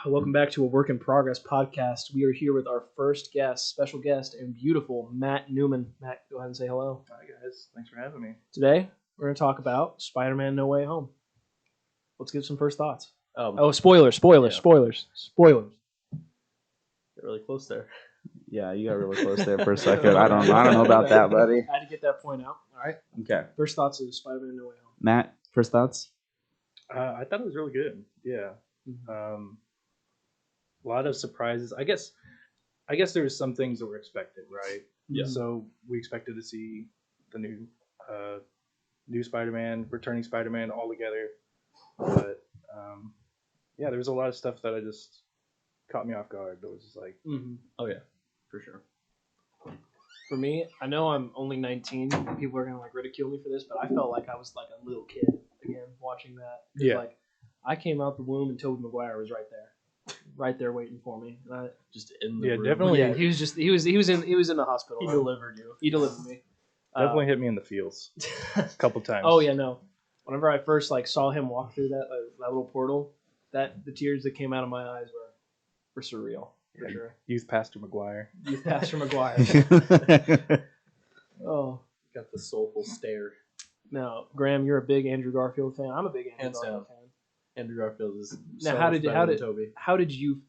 Welcome back to a Work in Progress podcast. We are here with our first guest, special guest, and beautiful Matt Newman. Matt, go ahead and say hello. Hi, guys. Thanks for having me. Today, we're going to talk about Spider-Man No Way Home. Let's give some first thoughts. Yeah. Spoilers. Get really close there. Yeah, you got really close there for a second. I don't know about that, buddy. I had to get that point out. All right. Okay. First thoughts of Spider-Man No Way Home. Matt, first thoughts? I thought it was really good. Yeah. A lot of surprises. I guess there was some things that were expected, right? Yeah. So we expected to see the new Spider-Man, returning Spider-Man all together. But yeah, there was a lot of stuff that I just caught me off guard. That was just like, Oh, yeah, for sure. For me, I know I'm only 19. People are going to ridicule me for this, but I felt like I was like a little kid again watching that. Yeah. Like, I came out the womb and Tobey Maguire was right there waiting for me. Just in the room. definitely. Yeah, he was in the hospital. He delivered you. He delivered me. Definitely hit me in the feels a couple times. Oh yeah, no. Whenever I first saw him walk through that little portal, the tears that came out of my eyes were surreal for sure. Youth Pastor McGuire. Youth Pastor Maguire. Oh, Got the soulful stare. now Graham, you're a big Andrew Garfield fan. I'm a big Andrew Hands Garfield down. fan. Andrew Garfield is Now, so how much did better than Toby? Toby. How did you?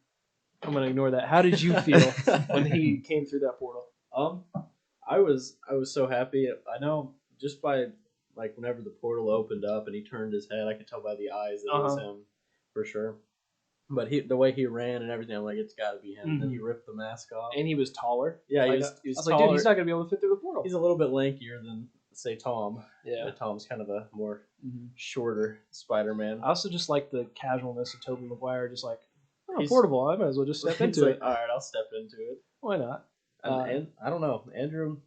I'm gonna ignore that. How did you feel when he came through that portal? I was so happy. I know just by whenever the portal opened up and he turned his head, I could tell by the eyes that it was him for sure. But the way he ran and everything, I'm like, it's got to be him. Then he ripped the mask off. And he was taller. Yeah, he I was was taller. like, dude, he's not gonna be able to fit through the portal. He's a little bit lankier than say Tom. Yeah. But Tom's kind of a more shorter Spider-Man. I also just like the casualness of Tobey Maguire, just He's- portable. I might as well just step It's into like, it. all right, I'll step into it. Why not? And I don't know, Andrew.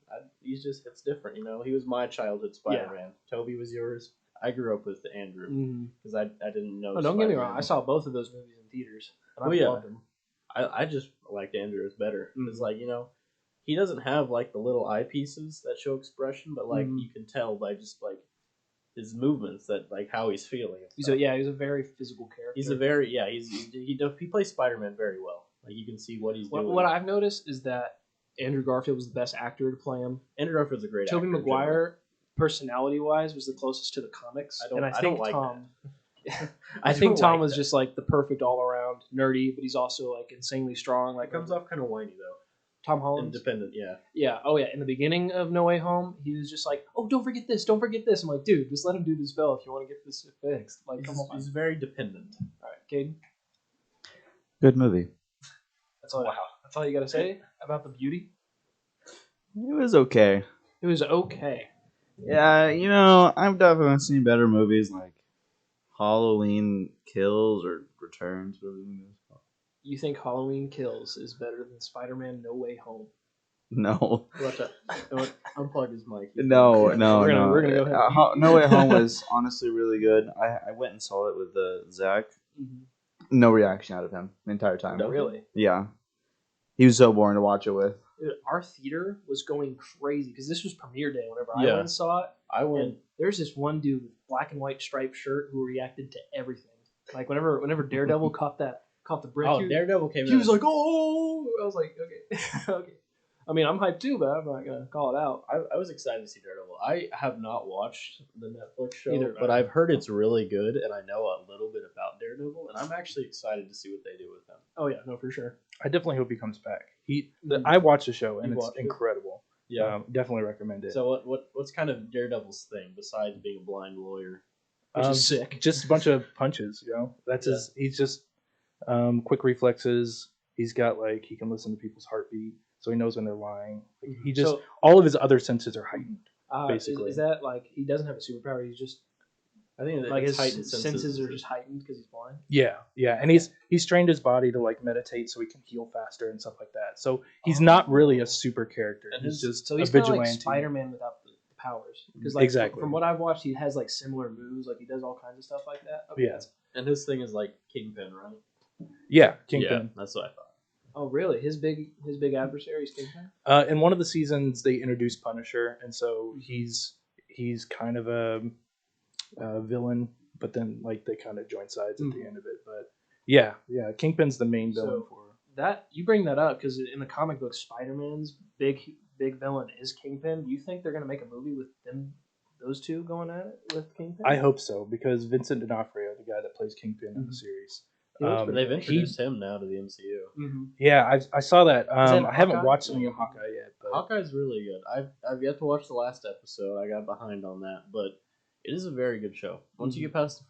It's different, you know. He was my childhood Spider-Man. Toby was yours. I grew up with Andrew because I didn't know. Oh, don't get me wrong. Spider-Man. I saw both of those movies in theaters. And Oh, I yeah. loved them. I just liked Andrew better because he doesn't have the little eyepieces that show expression, but you can tell by just his movements that how he's feeling. He's a very physical character. He plays Spider-Man very well. You can see what he's doing. What I've noticed is that Andrew Garfield was the best actor to play him. Andrew Garfield's a great Tobey actor. Maguire, personality-wise, was the closest to the comics. I think Tom. I think Tom was just the perfect all-around nerdy, but he's also insanely strong. It comes off kind of whiny though. Tom Holland. Independent, yeah. Yeah. Oh yeah. In the beginning of No Way Home, he was just "Oh, don't forget this. Don't forget this." I'm like, dude, just let him do the spell if you want to get this fixed. Come on. He's very dependent. All right, Caden. Good movie. That's all. Wow. That's all you got to say about the beauty. It was okay. It was okay. Yeah, I've definitely seen better movies like Halloween Kills or Returns. Whatever the movie is called. You think Halloween Kills is better than Spider-Man No Way Home? No. Unplug his mic. No. We're gonna go ahead. No Way Home was honestly really good. I went and saw it with Zach. Mm-hmm. No reaction out of him the entire time. No, really? Yeah. He was so boring to watch it with. Dude, our theater was going crazy because this was premiere day whenever I Yeah. went and saw it. I went. And there's this one dude with black and white striped shirt who reacted to everything. Whenever Daredevil caught the brick. Daredevil came in. He was like, "Oh!" I was like, "Okay, okay." I mean, I'm hyped too, but I'm not gonna call it out. I was excited to see Daredevil. I have not watched the Netflix show, Either, but I've heard it's really good, and I know a little bit about Daredevil, and I'm actually excited to see what they do with him. Oh yeah, no, for sure. I definitely hope he comes back. I watched the show and You it's watched it? incredible. Yeah. Definitely recommend it. So what's kind of Daredevil's thing besides being a blind lawyer? Which is sick. Just a bunch of punches, That's his. He's just quick reflexes. He's got he can listen to people's heartbeat, so he knows when they're lying. He just all of his other senses are heightened. Basically, is that he doesn't have a superpower? He's just I think his heightened senses are just heightened because he's blind. Yeah, and he's trained his body to meditate so he can heal faster and stuff like that. So he's not really a super character. And he's just So he's a kind of vigilante. like Spider-Man without the powers. Because Exactly. from what I've watched, he has similar moves. He does all kinds of stuff like that. Okay, Yeah. And his thing is Kingpin, right? Yeah, Kingpin. Yeah, that's what I thought. Oh really? His big adversary is Kingpin? In one of the seasons, they introduced Punisher, and so he's kind of a villain, but then they kind of join sides at the end of it. But Yeah. Kingpin's the main villain for that. You bring that up because in the comic book, Spider-Man's big villain is Kingpin. Do you think they're gonna make a movie with those two going at it with Kingpin? I hope so, because Vincent D'Onofrio, the guy that plays Kingpin in the series, they've introduced him now to the MCU. Mm-hmm. Yeah, I saw that. I haven't Hawkeye? watched any of Hawkeye yet. But Hawkeye's really good. I've yet to watch the last episode. I got behind on that, but it is a very good show. Once you get past the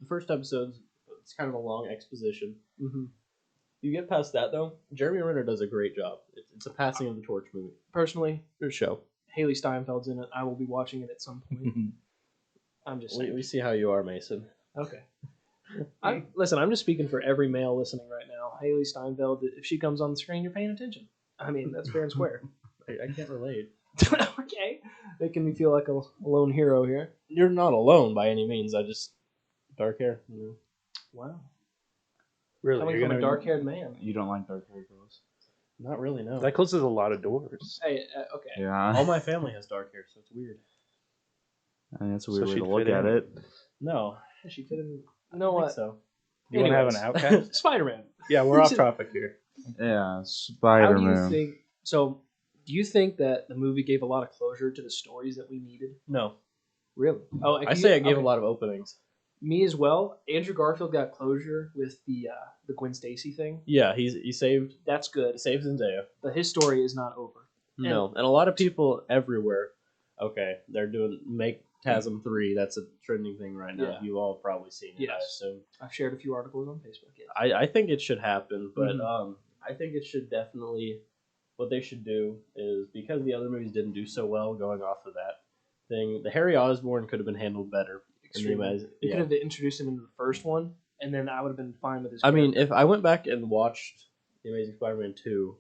first episode, it's kind of a long exposition. Mm-hmm. You get past that though, Jeremy Renner does a great job. It's a passing of the torch movie. Personally, Good show. Haley Steinfeld's in it. I will be watching it at some point. I'm just saying. We see how you are, Mason. Okay. Listen, I'm just speaking for every male listening right now. Haley Steinfeld, if she comes on the screen, you're paying attention. I mean, that's fair and square. I can't relate. Okay. Making me feel like a lone hero here. You're not alone by any means. I just dark hair. Wow. really, Coming from a dark-haired man. You don't like dark-haired girls? Not really, no. that closes a lot of doors. Hey, okay. Yeah. All my family has dark hair, so it's weird. I mean, that's a So weird way she'd to look fit at in. it. No, She fit in. You know I think what? so. You want to have an Anyways. outcast? Spider-Man. Yeah, we're off topic here. Yeah, How Spider-Man. do you think? So, do you think that the movie gave a lot of closure to the stories that we needed? No. Really? Oh, I say it gave a lot of openings. Me as well. Andrew Garfield got closure with the Gwen Stacy thing. Yeah, he saved That's good. Zendaya. But his story is not over. No, and a lot of people everywhere. Okay, they're doing make TASM 3. That's a trending thing right now. Yeah. You've all probably seen it. I Yes. assume. I've shared a few articles on Facebook. Yes. I think it should happen, but Mhm. I think it should definitely. What they should do is, because the other movies didn't do so well, going off of that thing, the Harry Osborn could have been handled better. Extremely. You could have introduced him into the first one, and then I would have been fine with his. I mean, if I went back and watched The Amazing Spider-Man 2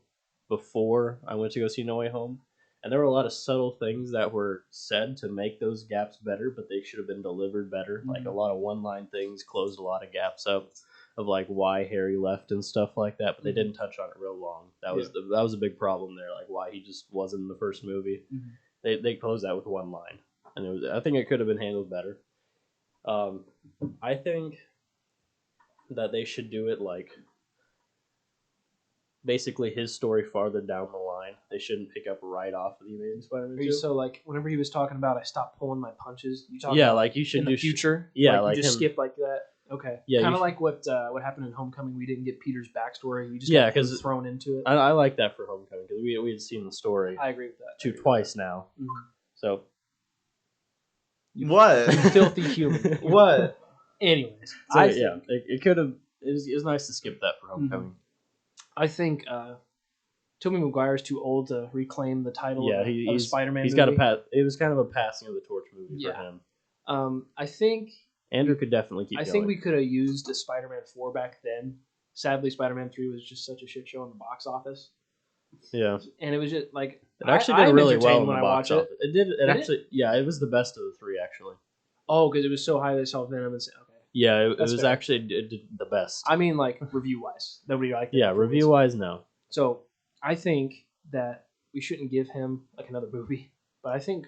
before I went to go see No Way Home, and there were a lot of subtle things that were said to make those gaps better, but they should have been delivered better. Mm-hmm. Like a lot of one-line things closed a lot of gaps up of like why Harry left and stuff like that, but they didn't touch on it real long. That was a big problem there, like why he just wasn't in the first movie. Mhm. They closed that with one line, and I think it could have been handled better. I think that they should do it like basically his story farther down the line. They shouldn't pick up right off of the Amazing Spider-Man 2. So like whenever he was talking about I stopped pulling my punches, you talking Yeah, about like you should in do the future. Yeah, like like you just him- skip like that. Okay. Yeah, Kind you of like what happened in Homecoming. We didn't get Peter's backstory. We just Yeah, got 'cause thrown into it. I like that for Homecoming because we had seen the story I agree with that. twice now. Mhm. So What? You filthy human. What? Anyways, So, I yeah, think, it could have. It was nice to skip that for Homecoming. I think Tobey Maguire is too old to reclaim the title Yeah, of a Spider-Man. He's movie. got a pat. It was kind of a passing of the torch movie Yeah. for him. I think Andrew could definitely keep. I going. think we could have used a Spider-Man 4 back then. Sadly, Spider-Man 3 was just such a shit show in the box office, Yeah, and it was just like it actually I'm did really well entertained in when the I box watch office. It did. It Did it? actually. Yeah, it was the best of the three actually. Oh, because it was so high they saw Venom and said, okay. Yeah, it That's was fair. actually it did the best. I mean, like review wise, nobody liked it. Yeah, before review wise, no. So I think that we shouldn't give him like another movie, but I think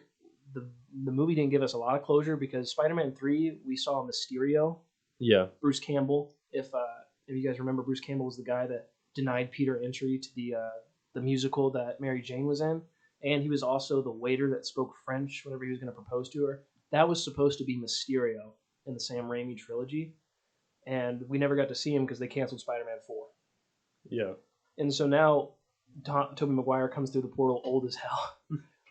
the movie didn't give us a lot of closure because Spider-Man 3 we saw Mysterio, Yeah, Bruce Campbell. If you guys remember, Bruce Campbell was the guy that denied Peter entry to the musical that Mary Jane was in, and he was also the waiter that spoke French whenever he was going to propose to her. That was supposed to be Mysterio in the Sam Raimi trilogy, and we never got to see him because they canceled Spider-Man 4. yeah. And so now Tobey Maguire comes through the portal old as hell.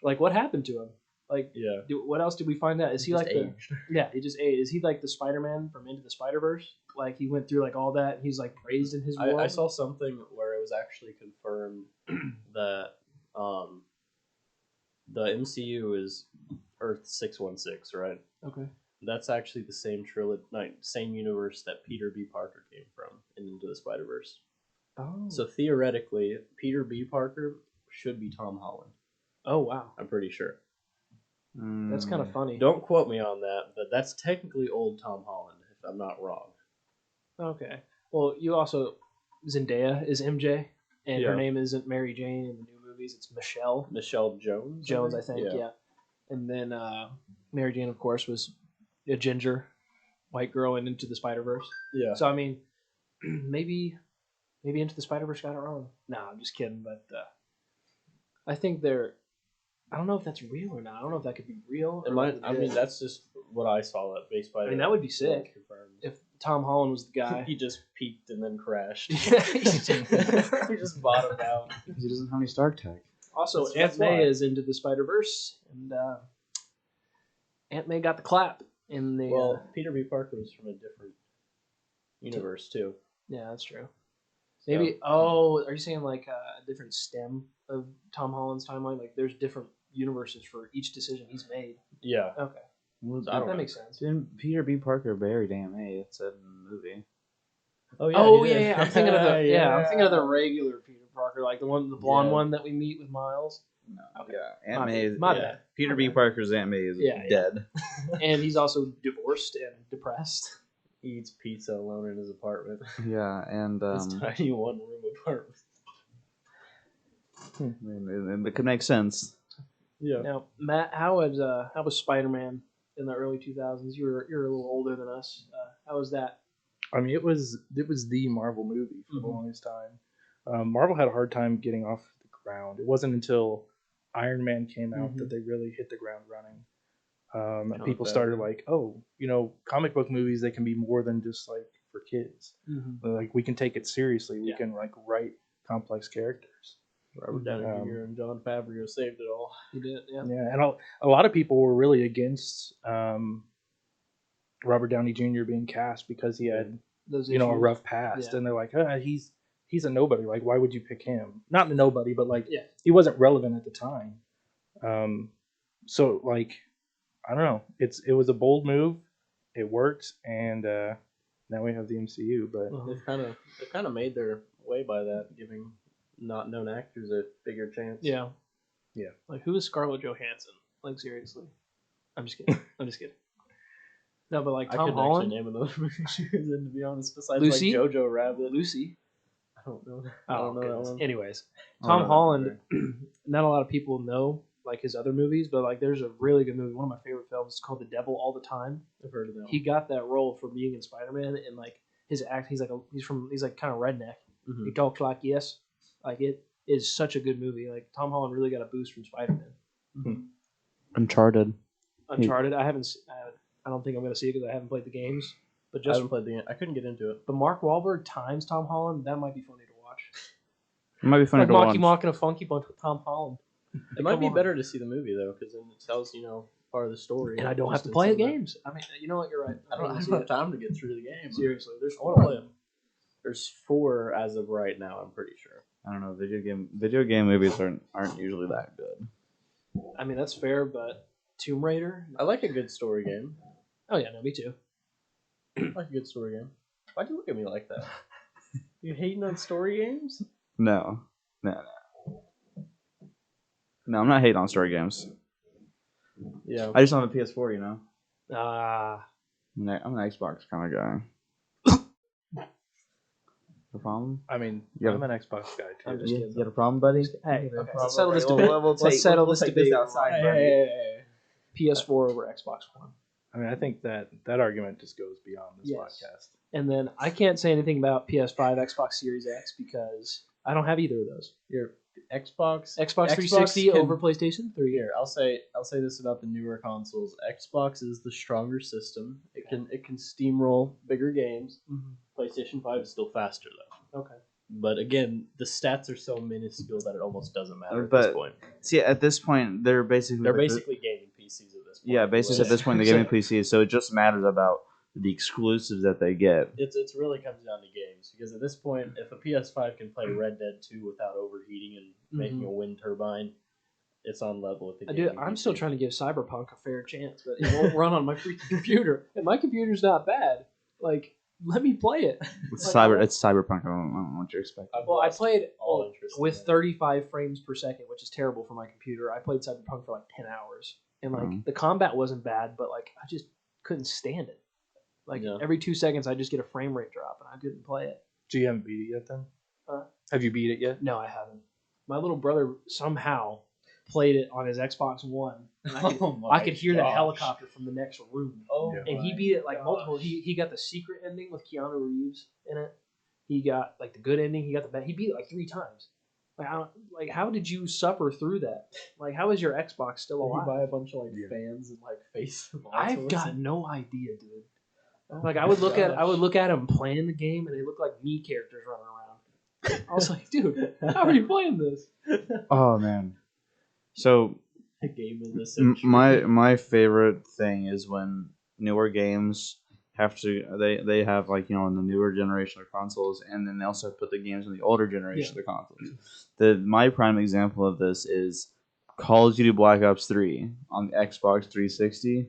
Like, what happened to him? Like, Yeah. what else did we find out? Is he Just like aged. he just aged. Is he like the Spider-Man from Into the Spider-Verse? Like, he went through like all that, and he's like praised in his world. I saw something where it was actually confirmed that the MCU is Earth 616, right? Okay. That's actually the same same universe that Peter B. Parker came from in Into the Spider-Verse. Oh. So theoretically, Peter B. Parker should be Tom Holland. Oh wow. I'm pretty sure. That's kind of funny. Don't quote me on that, but that's technically old Tom Holland, if I'm not wrong. Okay. Well, you also Zendaya is MJ, and Yeah. her name isn't Mary Jane in the new movies. It's Michelle Michelle Jones. Jones, I think. Yeah. And then Mary Jane, of course, was a ginger white girl in Into the Spider-Verse. Yeah. So I mean, maybe Into the Spider-Verse got it wrong. No, I'm just kidding. But I think they're. I don't know if that's real or not. I don't know if that could be real. It might. I mean, that's just what I saw that based by. I mean, that would be sick if Tom Holland was the guy. He just peaked and then crashed. he He just bottomed out. Because he doesn't have any Stark tech. Also, Aunt May is into the Spider-Verse, and Aunt May got the clap in the. Well, Peter B. Parker was from a different universe too. Yeah, that's true. Maybe. Oh, are you saying like a different stem of Tom Holland's timeline? Like, there's different universes for each decision he's made. Yeah. Okay. That makes sense. Didn't Peter B. Parker buried Aunt May? It said in the movie. Oh yeah. I'm thinking of the I'm thinking of the regular Peter Parker, like the blonde one that we meet with Miles. No. Okay. Yeah. Aunt May is. My bad. Peter B. Parker's Aunt May is dead. And he's also divorced and depressed. He eats pizza alone in his apartment. Yeah, and His tiny one-room apartment. and it could make sense. Yeah. Now, Matt, how was Spider-Man in the early 2000s? You're a little older than us. How was that? I mean, it was the Marvel movie for the longest time. Marvel had a hard time getting off the ground. It wasn't until Iron Man came out that they really hit the ground running. And people started like, oh, comic book movies, they can be more than just like for kids. Like, we can take it seriously. We can like write complex characters. Robert Downey Jr. and John Favreau saved it all. He did, yeah. Yeah, and a lot of people were really against Robert Downey Jr. being cast because he had a rough past, and they're like, he's a nobody. Like, why would you pick him? Not a nobody, but like, he wasn't relevant at the time. So like, I don't know. It was a bold move. It worked, and now we have the MCU. But they've kind of made their way by that, giving not known actors a bigger chance. Yeah. Like, who is Scarlett Johansson? Like, seriously. I'm just kidding. No, but like Tom Holland. I couldn't actually name another movie she was in, to be honest. Besides Lucy? like Jojo Rabbit. Lucy. I don't know. I don't know goodness. that one. Anyways, Tom Holland. Not a lot of people know like his other movies, but like there's a really good movie. One of my favorite films is called The Devil All the Time. I've heard of that. He got that role for being in Spider-Man, and like his act. He's like kind of redneck. He talks like yes. Like, it is such a good movie. Like, Tom Holland really got a boost from Spider-Man. Uncharted. I don't think I'm going to see it because I haven't played the games. But I haven't played the game. I couldn't get into it. But Mark Wahlberg times Tom Holland, that might be funny to watch. It might be funny to watch. Monkey Mock and a Funky Bunch with Tom Holland. It might be better to see the movie, though, because then it tells, part of the story. And I don't have to play the games. I mean, you know what? You're right. I don't have time to get through the game. Seriously. I want to play them. There's 4 as of right now, I'm pretty sure. I don't know. Video game movies aren't usually that good. I mean, that's fair, but Tomb Raider. I like a good story game. Oh yeah, no, me too. I like a good story game. Why'd you look at me like that? You hating on story games? No, I'm not hating on story games. Yeah. I just don't have a PS4, Ah. I'm an Xbox kind of guy. A problem? I mean, I'm an Xbox guy too. I'm just kidding. You got a problem, buddy? Hey, okay, let's settle this debate. Let's settle this debate outside, buddy. PS4 over Xbox One. I mean, I think that argument just goes beyond this podcast. And then I can't say anything about PS5, Xbox Series X because I don't have either of those. Your Xbox 360 over PlayStation 3. Here, I'll say this about the newer consoles. Xbox is the stronger system. It can steamroll bigger games. PlayStation 5 is still faster though. Okay. But again, the stats are so minuscule that it almost doesn't matter at this point. See, at this point, they're basically gaming PCs at this point. Yeah, basically at this point, they're gaming PCs, so it just matters about the exclusives that they get. It's really comes down to games because at this point, if a PS5 can play Red Dead 2 without overheating and making a wind turbine, it's on level with the gaming I'm PC. still trying to give Cyberpunk a fair chance, but it won't run on my freaking computer. And my computer's not bad. Like, let me play it. It's Cyberpunk. I don't know what you're expecting. Well, I played all interest with 35 frames per second, which is terrible for my computer. I played Cyberpunk for like 10 hours. And like the combat wasn't bad, but like I just couldn't stand it. Like every 2 seconds I just get a frame rate drop and I couldn't play it. So you haven't beat it yet then? Have you beat it yet? No, I haven't. My little brother somehow played it on his Xbox One. And I could hear the helicopter from the next room. And he beat it like multiple. He got the secret ending with Keanu Reeves in it. He got like the good ending. He got the bad. He beat it like 3 times. Like how did you suffer through that? Like how is your Xbox still Did he alive? buy a bunch of like fans and like face? I've got no idea, dude. Oh Like my I would look gosh. at him playing the game, and they look like me characters running around. I was like, dude, how are you playing this? Oh man. So A game in the century. my favorite thing is when newer games have to they have like in the newer generation of consoles, and then they also put the games in the older generation of the consoles. My prime example of this is Call of Duty Black Ops 3 on the Xbox 360.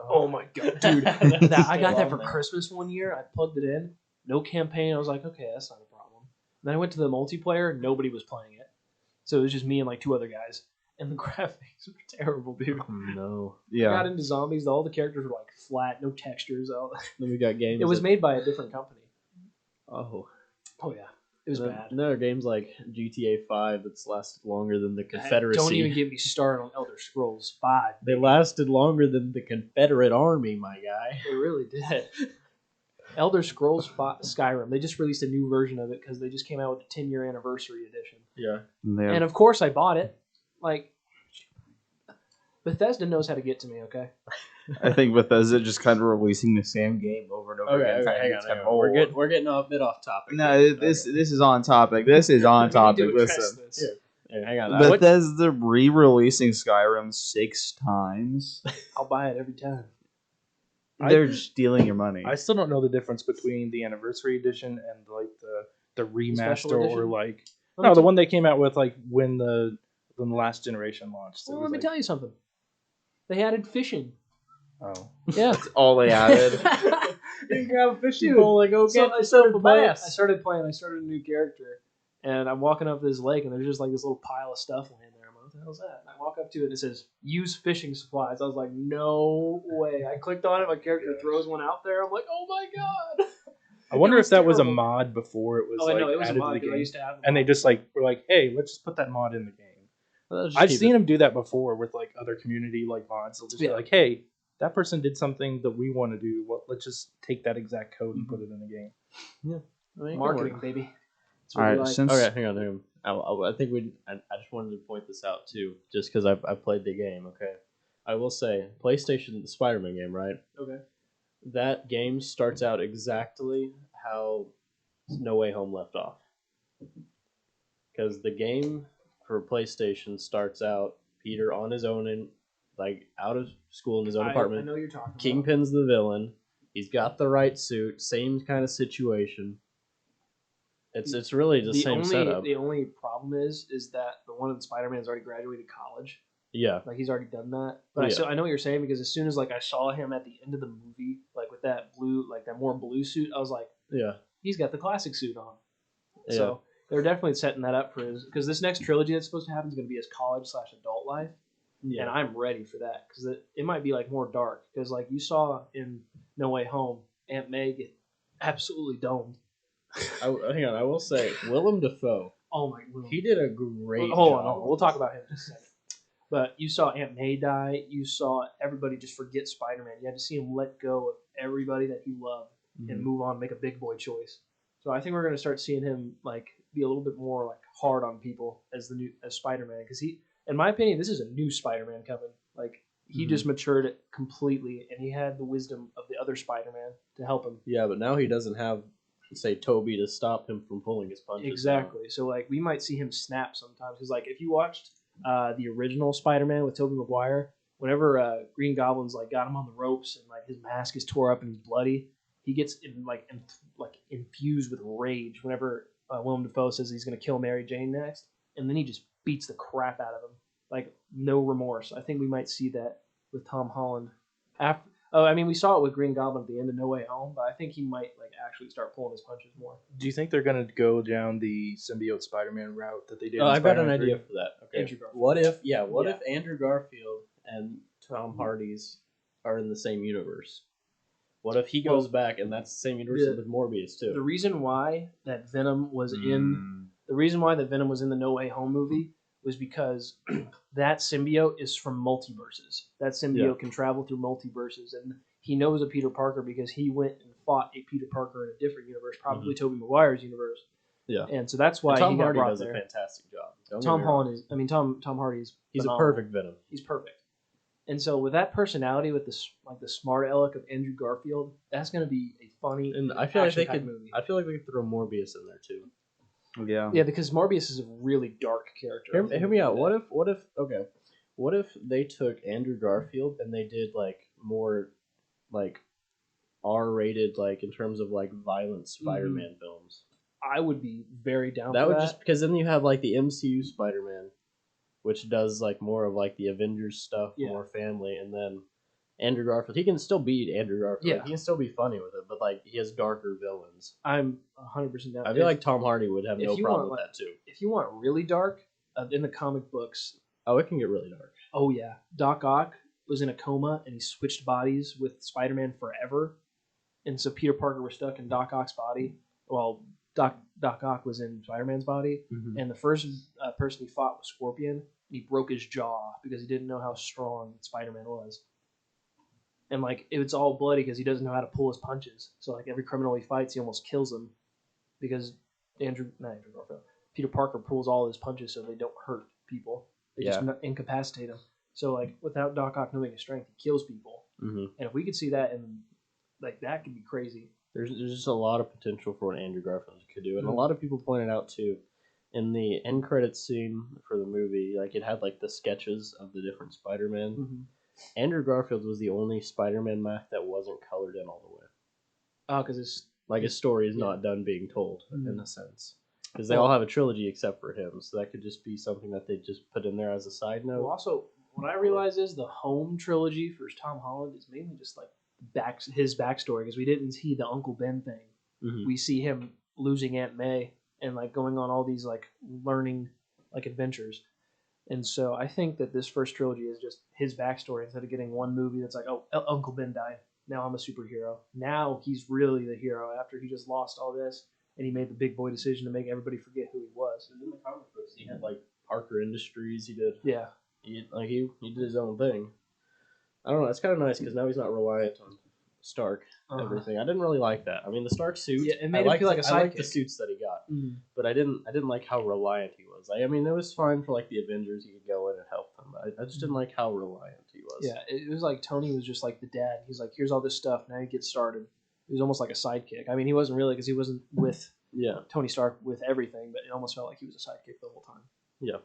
Oh my god, dude! I got that for Christmas one year. I plugged it in, no campaign. I was like, okay, that's not a problem. And then I went to the multiplayer. Nobody was playing it, so it was just me and like 2 other guys. And the graphics were terrible, dude. No. Yeah. I got into zombies. All the characters were like flat, no textures. Then we got games. It was made by a different company. Oh. Oh yeah, it was bad. There are games like GTA 5 that's lasted longer than the Confederacy. Don't even get me started on Elder Scrolls 5. They lasted longer than the Confederate Army, my guy. They really did. Elder Scrolls Skyrim. They just released a new version of it because they just came out with the 10-year anniversary edition. Yeah. And of course I bought it. Like, Bethesda knows how to get to me, okay? I think Bethesda just kind of releasing the same game over and over again. Okay, hang on. We're getting a bit off topic. No, this is on topic. This is on topic. Listen. Here, hang on. Bethesda re-releasing Skyrim 6 times. I'll buy it every time. They're stealing your money. I still don't know the difference between the anniversary edition and like the remaster or like the one they came out with like when the last generation launched. Well, let me tell you something. They added fishing. Oh. Yeah. That's all they added. You can grab a fishing pole and go get I yourself a bass. I started a new character, and I'm walking up this lake, and there's just like this little pile of stuff laying there. I'm like, what the hell's that? And I walk up to it, and it says, use fishing supplies. I was like, no way. I clicked on it, my character throws one out there. I'm like, oh my god. I wonder if that was a terrible. mod before it was I know, like it was a added mod to the because I game. used to have And they just like were like, hey, let's just put that mod in the game. I've seen them do that before with like other community like mods. They'll just be like, hey, that person did something that we want to do. Well, let's just take that exact code and put it in the game. Yeah. I mean, marketing, baby. All right, Okay, hang on. I think I just wanted to point this out too, just because I've played the game. Okay, I will say PlayStation, the Spider-Man game, right? Okay. That game starts out exactly how No Way Home left off, because the game for PlayStation starts out Peter on his own and like out of school in his own apartment. I know you're talking. Kingpin's the villain. He's got the right suit. Same kind of situation. It's really the same setup. The only problem is that the one in Spider-Man's already graduated college. Yeah. Like he's already done that. But I know what you're saying because as soon as like I saw him at the end of the movie, like with that blue, like that more blue suit, I was like, yeah, he's got the classic suit on. Yeah. So they're definitely setting that up for his because this next trilogy that's supposed to happen is going to be his college/adult life. Yeah. And I'm ready for that because it might be like more dark because like you saw in No Way Home, Aunt May get absolutely domed. Hang on, I will say Willem Dafoe. Oh my! He did a great Hold job. on. We'll talk about him in just a second. But you saw Aunt May die. You saw everybody just forget Spider-Man. You had to see him let go of everybody that he loved and move on, make a big boy choice. So I think we're going to start seeing him like be a little bit more like hard on people as Spider-Man because he, in my opinion, this is a new Spider-Man coming. Like he just matured it completely, and he had the wisdom of the other Spider-Man to help him. Yeah, but now he doesn't have, say, Toby to stop him from pulling his punches. Exactly. So like we might see him snap sometimes because like if you watched the original Spider-Man with Tobey Maguire, whenever Green Goblin's like got him on the ropes and like his mask is tore up and he's bloody, he gets infused with rage whenever Willem Dafoe says he's going to kill Mary Jane next, and then he just beats the crap out of him, like no remorse. I think we might see that with Tom Holland. We saw it with Green Goblin at the end of No Way Home, but I think he might like actually start pulling his punches more. Do you think they're gonna go down the symbiote Spider-Man route that they did? I've got an idea for that. Okay. Andrew Garfield. What if Andrew Garfield and Tom Hardy's are in the same universe? What if he goes back and that's the same universe with Morbius too? The reason why that Venom was in the No Way Home movie was because that symbiote is from multiverses. That symbiote can travel through multiverses, and he knows a Peter Parker because he went and fought a Peter Parker in a different universe, probably Tobey Maguire's universe. Yeah, and so that's why Tom he got Hardy brought does there. a fantastic job. Tom Holland is. I mean, Tom Hardy is. He's phenomenal. a perfect Venom. He's perfect. And so with that personality, with the smart aleck of Andrew Garfield, that's going to be a funny and I feel like they could. movie. I feel like they could throw Morbius in there too. Yeah, because Morbius is a really dark character. Hear me out. What if they took Andrew Garfield and they did like more like R-rated, like in terms of like violent Spider-Man films? I would be very down. That for would that. just because then you have like the MCU Spider-Man, which does like more of like the Avengers stuff, more family, and then Andrew Garfield. He can still be Andrew Garfield. Yeah, like, he can still be funny with it, but like he has darker villains. I'm 100% down. I feel like Tom Hardy would have no problem with that too. If you want really dark, in the comic books, it can get really dark. Oh yeah, Doc Ock was in a coma and he switched bodies with Spider-Man forever, and so Peter Parker was stuck in Doc Ock's body. Well, Doc Ock was in Spider-Man's body, and the first person he fought was Scorpion, and he broke his jaw because he didn't know how strong Spider-Man was. And like it's all bloody because he doesn't know how to pull his punches. So like every criminal he fights, he almost kills him because Peter Parker pulls all his punches so they don't hurt people. They just incapacitate them. So like without Doc Ock knowing his strength, he kills people. And if we could see that, and like that could be crazy. There's just a lot of potential for what Andrew Garfield could do, and a lot of people pointed out too, in the end credits scene for the movie, like it had like the sketches of the different Spider-Man. Andrew Garfield was the only Spider-Man mask that wasn't colored in all the way. Oh, because it's like his story is not done being told in a sense. Because they all have a trilogy except for him, so that could just be something that they just put in there as a side note. Well, also, what I realize is the Home trilogy for Tom Holland is mainly just like his backstory, because we didn't see the Uncle Ben thing. We see him losing Aunt May and like going on all these like learning like adventures. And so I think that this first trilogy is just his backstory instead of getting one movie that's like, oh, Uncle Ben died. Now I'm a superhero. Now he's really the hero after he just lost all this. And he made the big boy decision to make everybody forget who he was. And in the comic books, he had like Parker Industries. He did. Yeah. He did his own thing. I don't know. It's kind of nice because now he's not reliant on Stark. Everything. I didn't really like that. I mean, the Stark suit. Yeah, it made him feel like a sidekick. I liked the suits that he got, but I didn't like how reliant he was. I mean, it was fine for like the Avengers. He could go in and help them. I just didn't like how reliant he was. Yeah, it was like Tony was just like the dad. He's like, here's all this stuff. Now you get started. He was almost like a sidekick. I mean, he wasn't really because he wasn't with Tony Stark with everything, but it almost felt like he was a sidekick the whole time. Yeah.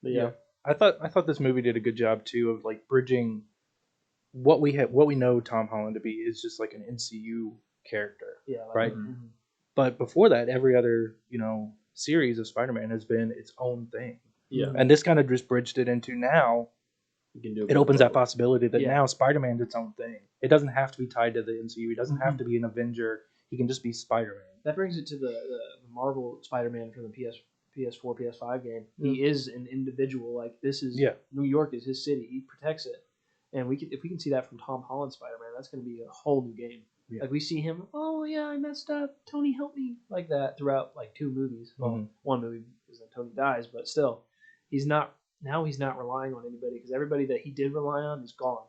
But yeah. I thought this movie did a good job too of like bridging what we know Tom Holland to be is just like an MCU character. Yeah. Right. But before that, every other series of Spider-Man has been its own thing. Yeah. And this kind of just bridged it into now. It opens that possibility that now Spider-Man's its own thing. It doesn't have to be tied to the MCU. He doesn't have to be an Avenger. He can just be Spider-Man. That brings it to the Marvel Spider-Man from the PS4, PS5 game. He is an individual. Like this is New York is his city. He protects it. And if we can see that from Tom Holland Spider-Man, that's going to be a whole new game. Yeah. Like we see him, oh yeah, I messed up. Tony, help me, like that throughout like two movies. Well, one movie is that Tony dies, but still, he's not relying on anybody because everybody that he did rely on is gone.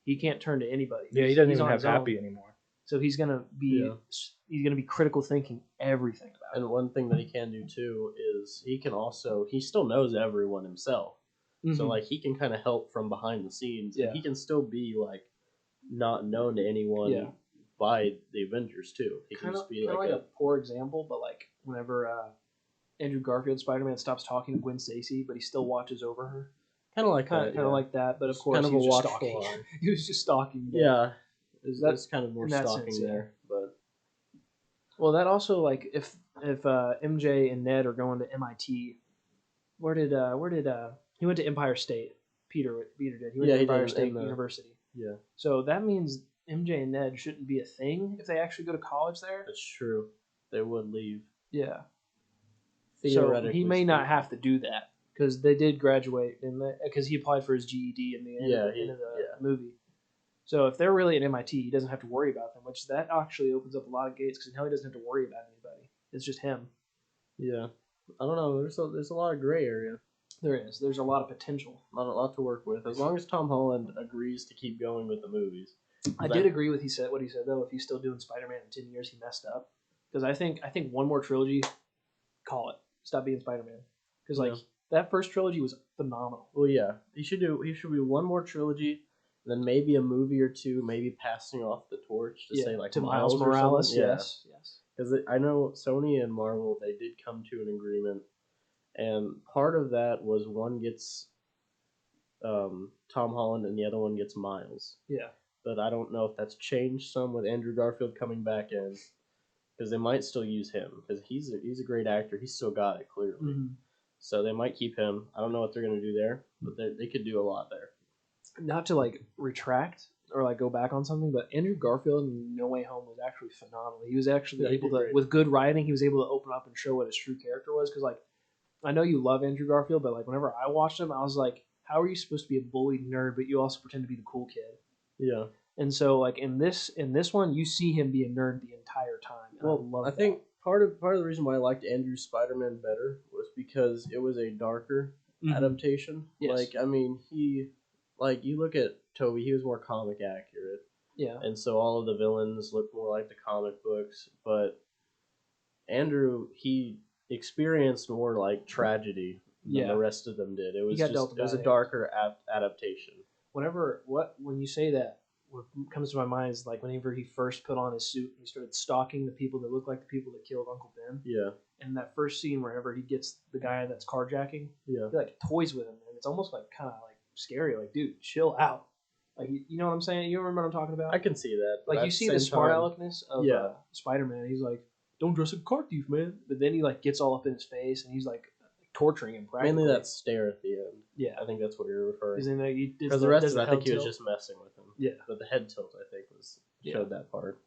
He can't turn to anybody. Yeah, he doesn't even have Happy anymore. So he's gonna be critical thinking everything about it. And one thing that he can do too is he still knows everyone himself. So like he can kind of help from behind the scenes. Yeah. And he can still be like not known to anyone by the Avengers too. He can just be like a poor example, but like whenever Andrew Garfield Spider-Man stops talking to Gwen Stacy, but he still watches over her. Kind of like that, but of course he was just stalking. He was just stalking. Yeah, that's kind of more stalking sense, there. But well, that also like if MJ and Ned are going to MIT, where did he went to Empire State? Peter did. He went to Empire State University. Yeah. So that means MJ and Ned shouldn't be a thing if they actually go to college there. That's true. They would leave. Yeah. So he may not have to do that because they did graduate because he applied for his GED in the end of the movie. So if they're really at MIT, he doesn't have to worry about them, which that actually opens up a lot of gates because now he doesn't have to worry about anybody. It's just him. Yeah. I don't know. There's a lot of gray area. There is. There's a lot of potential. A lot to work with, as long as Tom Holland agrees to keep going with the movies. I did agree with what he said though. If he's still doing Spider-Man in 10 years, he messed up. Because I think one more trilogy, call it. Stop being Spider-Man. Because like that first trilogy was phenomenal. Well, yeah, he should do one more trilogy, then maybe a movie or two, maybe passing off the torch to say like to Miles Morales. Yes. Yes. Because I know Sony and Marvel, they did come to an agreement, and part of that was one gets Tom Holland and the other one gets Miles. Yeah. But I don't know if that's changed some with Andrew Garfield coming back in, because they might still use him because he's a great actor. He's still got it clearly. Mm-hmm. So they might keep him. I don't know what they're gonna do there, but they could do a lot there. Not to like retract or like go back on something, but Andrew Garfield in No Way Home was actually phenomenal. He was actually able to, with good writing, he was able to open up and show what his true character was. Because like, I know you love Andrew Garfield, but like whenever I watched him, I was like, how are you supposed to be a bullied nerd, but you also pretend to be the cool kid? Yeah. And so like in this one, you see him be a nerd the entire time. Well, I think part of the reason why I liked Andrew's Spider-Man better was because it was a darker adaptation. Yes. Like, I mean, you look at Toby, he was more comic accurate. Yeah. And so all of the villains look more like the comic books, but Andrew, he experienced more like tragedy than the rest of them did. It was a darker adaptation. When you say that, what comes to my mind is like whenever he first put on his suit, he started stalking the people that look like the people that killed Uncle Ben. Yeah. And that first scene, whenever he gets the guy that's carjacking, he like toys with him, and it's almost like kind of like scary. Like, dude, chill out. Like, you know what I'm saying? You remember what I'm talking about? I can see that. Like, you see the smart aleckness of Spider-Man. He's like, don't dress like a car thief, man. But then he like gets all up in his face, and he's like torturing him. Mainly that stare at the end. Yeah, I think that's what you're referring to. Because the rest of it, I think he was just messing with him. Yeah, but the head tilt, I think, showed that part.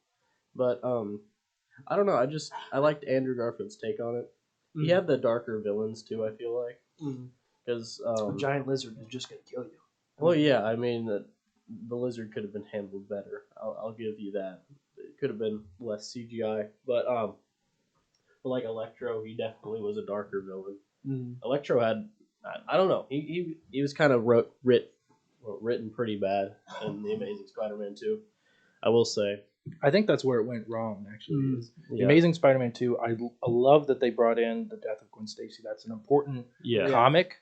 But I don't know. I liked Andrew Garfield's take on it. He had the darker villains too. I feel like because a giant lizard is just gonna kill you. Well, yeah. I mean, the lizard could have been handled better. I'll give you that. It could have been less CGI, but like Electro, he definitely was a darker villain. Electro had, I don't know, he was kind of written pretty bad in The Amazing Spider-Man 2, I will say. I think that's where it went wrong, actually. The Amazing Spider-Man 2, I love that they brought in the death of Gwen Stacy. That's an important comic.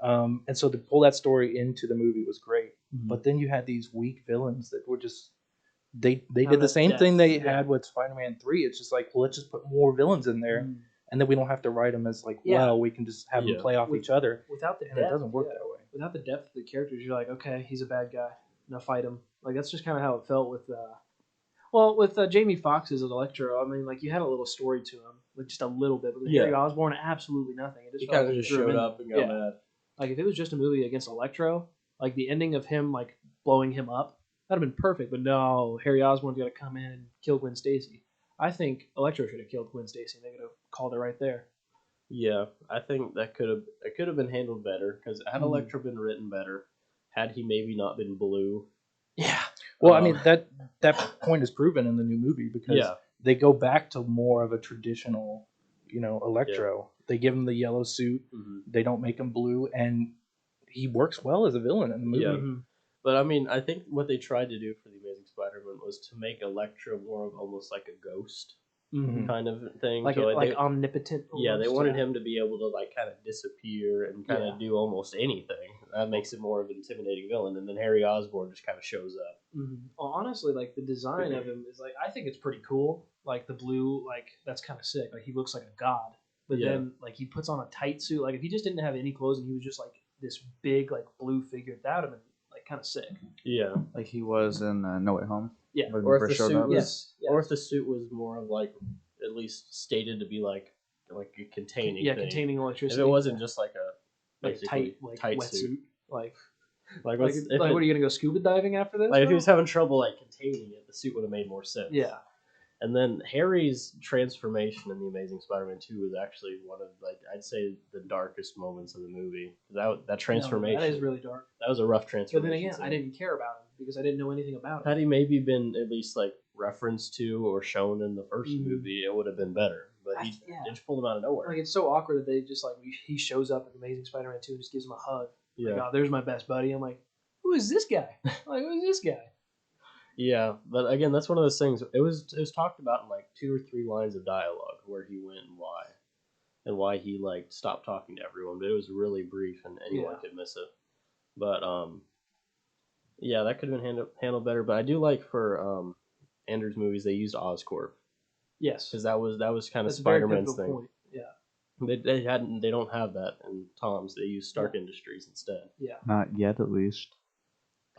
And so to pull that story into the movie was great. But then you had these weak villains that were just, they did the same thing they had with Spider-Man 3. It's just like, well, let's just put more villains in there. And then we don't have to write them as like, well, we can just have them play off each other. Without the depth, it doesn't work that way. Without the depth of the characters, you're like, okay, he's a bad guy. Now fight him. Like that's just kind of how it felt with, Jamie Foxx as an Electro. I mean, like you had a little story to him, like just a little bit. But with Harry Osborn, absolutely nothing. He kind of just showed up and got mad. Like if it was just a movie against Electro, like the ending of him like blowing him up, that'd have been perfect. But no, Harry Osborn's got to come in and kill Gwen Stacy. I think Electro should have killed Gwen Stacy. They could have called it right there. Yeah, I think it could have been handled better because had Electro been written better, had he maybe not been blue. Yeah. Well, I mean that point is proven in the new movie because they go back to more of a traditional, Electro. Yeah. They give him the yellow suit. They don't make him blue, and he works well as a villain in the movie. Yeah. But I mean, I think what they tried to do for the Amazing Spider-Man was to make Electro more of almost like a ghost kind of thing, like omnipotent. Almost. They wanted him to be able to like kind of disappear and kind of do almost anything. That makes it more of an intimidating villain. And then Harry Osborn just kind of shows up. Well, honestly, like the design of him is like I think it's pretty cool. Like the blue, like that's kind of sick. Like he looks like a god. But then like he puts on a tight suit. Like if he just didn't have any clothes and he was just like this big like blue figure, that would have been like kind of sick. Yeah, like he was in No Way Home. Yeah, or if the suit was, or if the suit was more of like at least stated to be like a containing. Yeah, thing. Containing electricity. If it wasn't just like a tight suit, like what are you gonna go scuba diving after this? Like if he was having trouble like containing it, the suit would have made more sense. Yeah. And then Harry's transformation in The Amazing Spider-Man 2 was actually one of, like, I'd say the darkest moments of the movie. That transformation. That is really dark. That was a rough transformation. But then again, I didn't care about him because I didn't know anything about him. Had he maybe been at least, like, referenced to or shown in the first movie, it would have been better. but he Yeah. just pulled him out of nowhere. Like, it's so awkward that they just, like, he shows up in Amazing Spider-Man 2 and just gives him a hug. Yeah. Like, oh, there's my best buddy. I'm like, who is this guy? Like, who is this guy? Yeah, but again, that's one of those things. It was talked about in like 2 or 3 lines of dialogue where he went and why he like stopped talking to everyone. But it was really brief, and anyone could miss it. But yeah, that could have been handled better. But I do like for Andrew's movies they used Oscorp. Yes, because that was kind of that's a very Spider-Man's pivotal thing. point. Yeah, they don't have that in Tom's. They use Stark Industries instead. Yeah, Not yet, at least.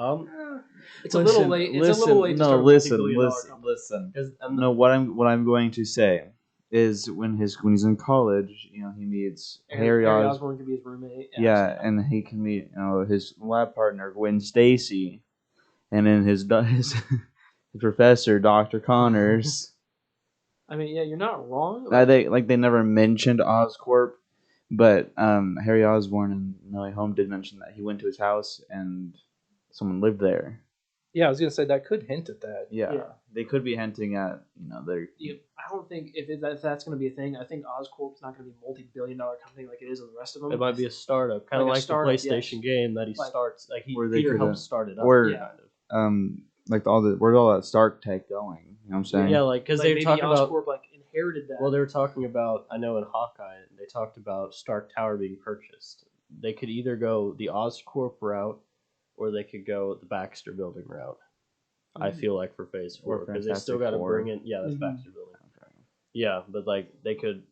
It's a little late. It's a little late. To start Listen. No, what I'm going to say is when he's in college, he meets Harry Osborn can be his roommate. Yeah, and he can meet his lab partner Gwen Stacy, and then his professor Dr. Connors. I mean, yeah, you're not wrong. They never mentioned Oscorp, but Harry Osborn and No Way Home did mention that he went to his house and someone lived there. Yeah, I was gonna say that could hint at that. Yeah. They could be hinting at their. I don't think if that's going to be a thing. I think Oscorp's not going to be a multi-billion-dollar company like it is in the rest of them. It might be a startup, kind of like the PlayStation game that he starts. Like Peter helps start it up. Or kind of. where's all that Stark tech going? You know what I'm saying? Yeah, like because they were talking about Oscorp inherited that. Well, they were talking about. I know in Hawkeye they talked about Stark Tower being purchased. They could either go the Oscorp route, or they could go the Baxter Building route. I feel like for Phase 4 because they still got to bring in. Yeah, that's Baxter Building. Okay. Yeah, but they could.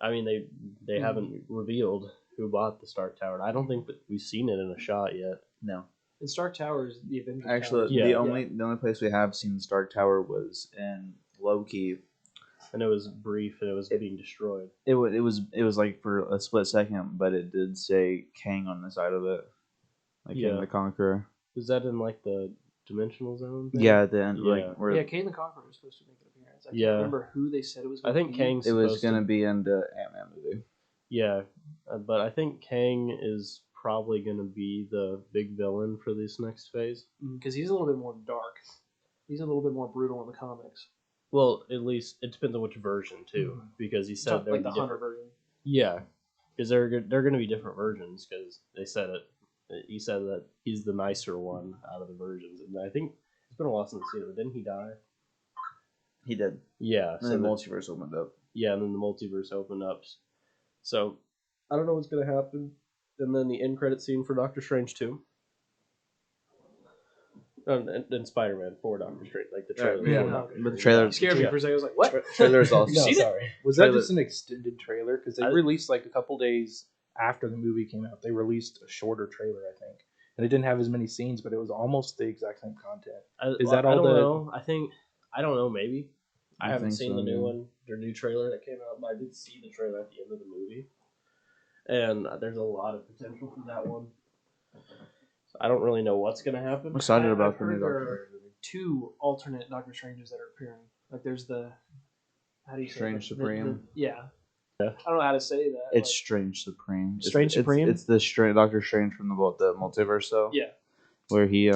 I mean, they haven't revealed who bought the Stark Tower. I don't think that we've seen it in a shot yet. No. And Stark Tower is the Avengers. Actually, the only place we have seen Stark Tower was in Loki, and it was brief and it was being destroyed. It was like for a split second, but it did say Kang on the side of it, like Kang the Conqueror. Was that in like the Dimensional Zone thing? Yeah, at the end. Kang the Conqueror was supposed to make an appearance. I can't remember who they said it was. I think Kang's. It was going to be in the Ant-Man movie. Yeah, but I think Kang is probably going to be the big villain for this next phase because he's a little bit more dark. He's a little bit more brutal in the comics. Well, at least it depends on which version too, because he said like the Hunter version. Yeah, because they're going to be different versions because they said it. He said that he's the nicer one out of the versions, and I think it's been a while since I've seen it. But didn't he die? He did. Yeah. And then the multiverse opened up. Yeah, and then the multiverse opened up. So I don't know what's going to happen. And then the end credit scene for Doctor Strange 2. And Spider-Man for Doctor Strange, like the trailer. Yeah, but the trailer scared me for a second. I was like, "What?" Trailer's also. No, sorry. Was that just an extended trailer? Because they released like a couple days after the movie came out. They released a shorter trailer, I think, and it didn't have as many scenes, but it was almost the exact same content. Is that all? I don't know. I don't know. Maybe I haven't seen the new one, their new trailer that came out, but I did see the trailer at the end of the movie, and there's a lot of potential for that one. I don't really know what's going to happen. I'm excited about the new Doctor Strange. 2 alternate Doctor Stranges that are appearing. Like there's the how do you say Strange Supreme? Yeah. I don't know how to say that. It's Strange Supreme. Supreme? It's the Doctor Strange from the multiverse, though. Yeah. Where he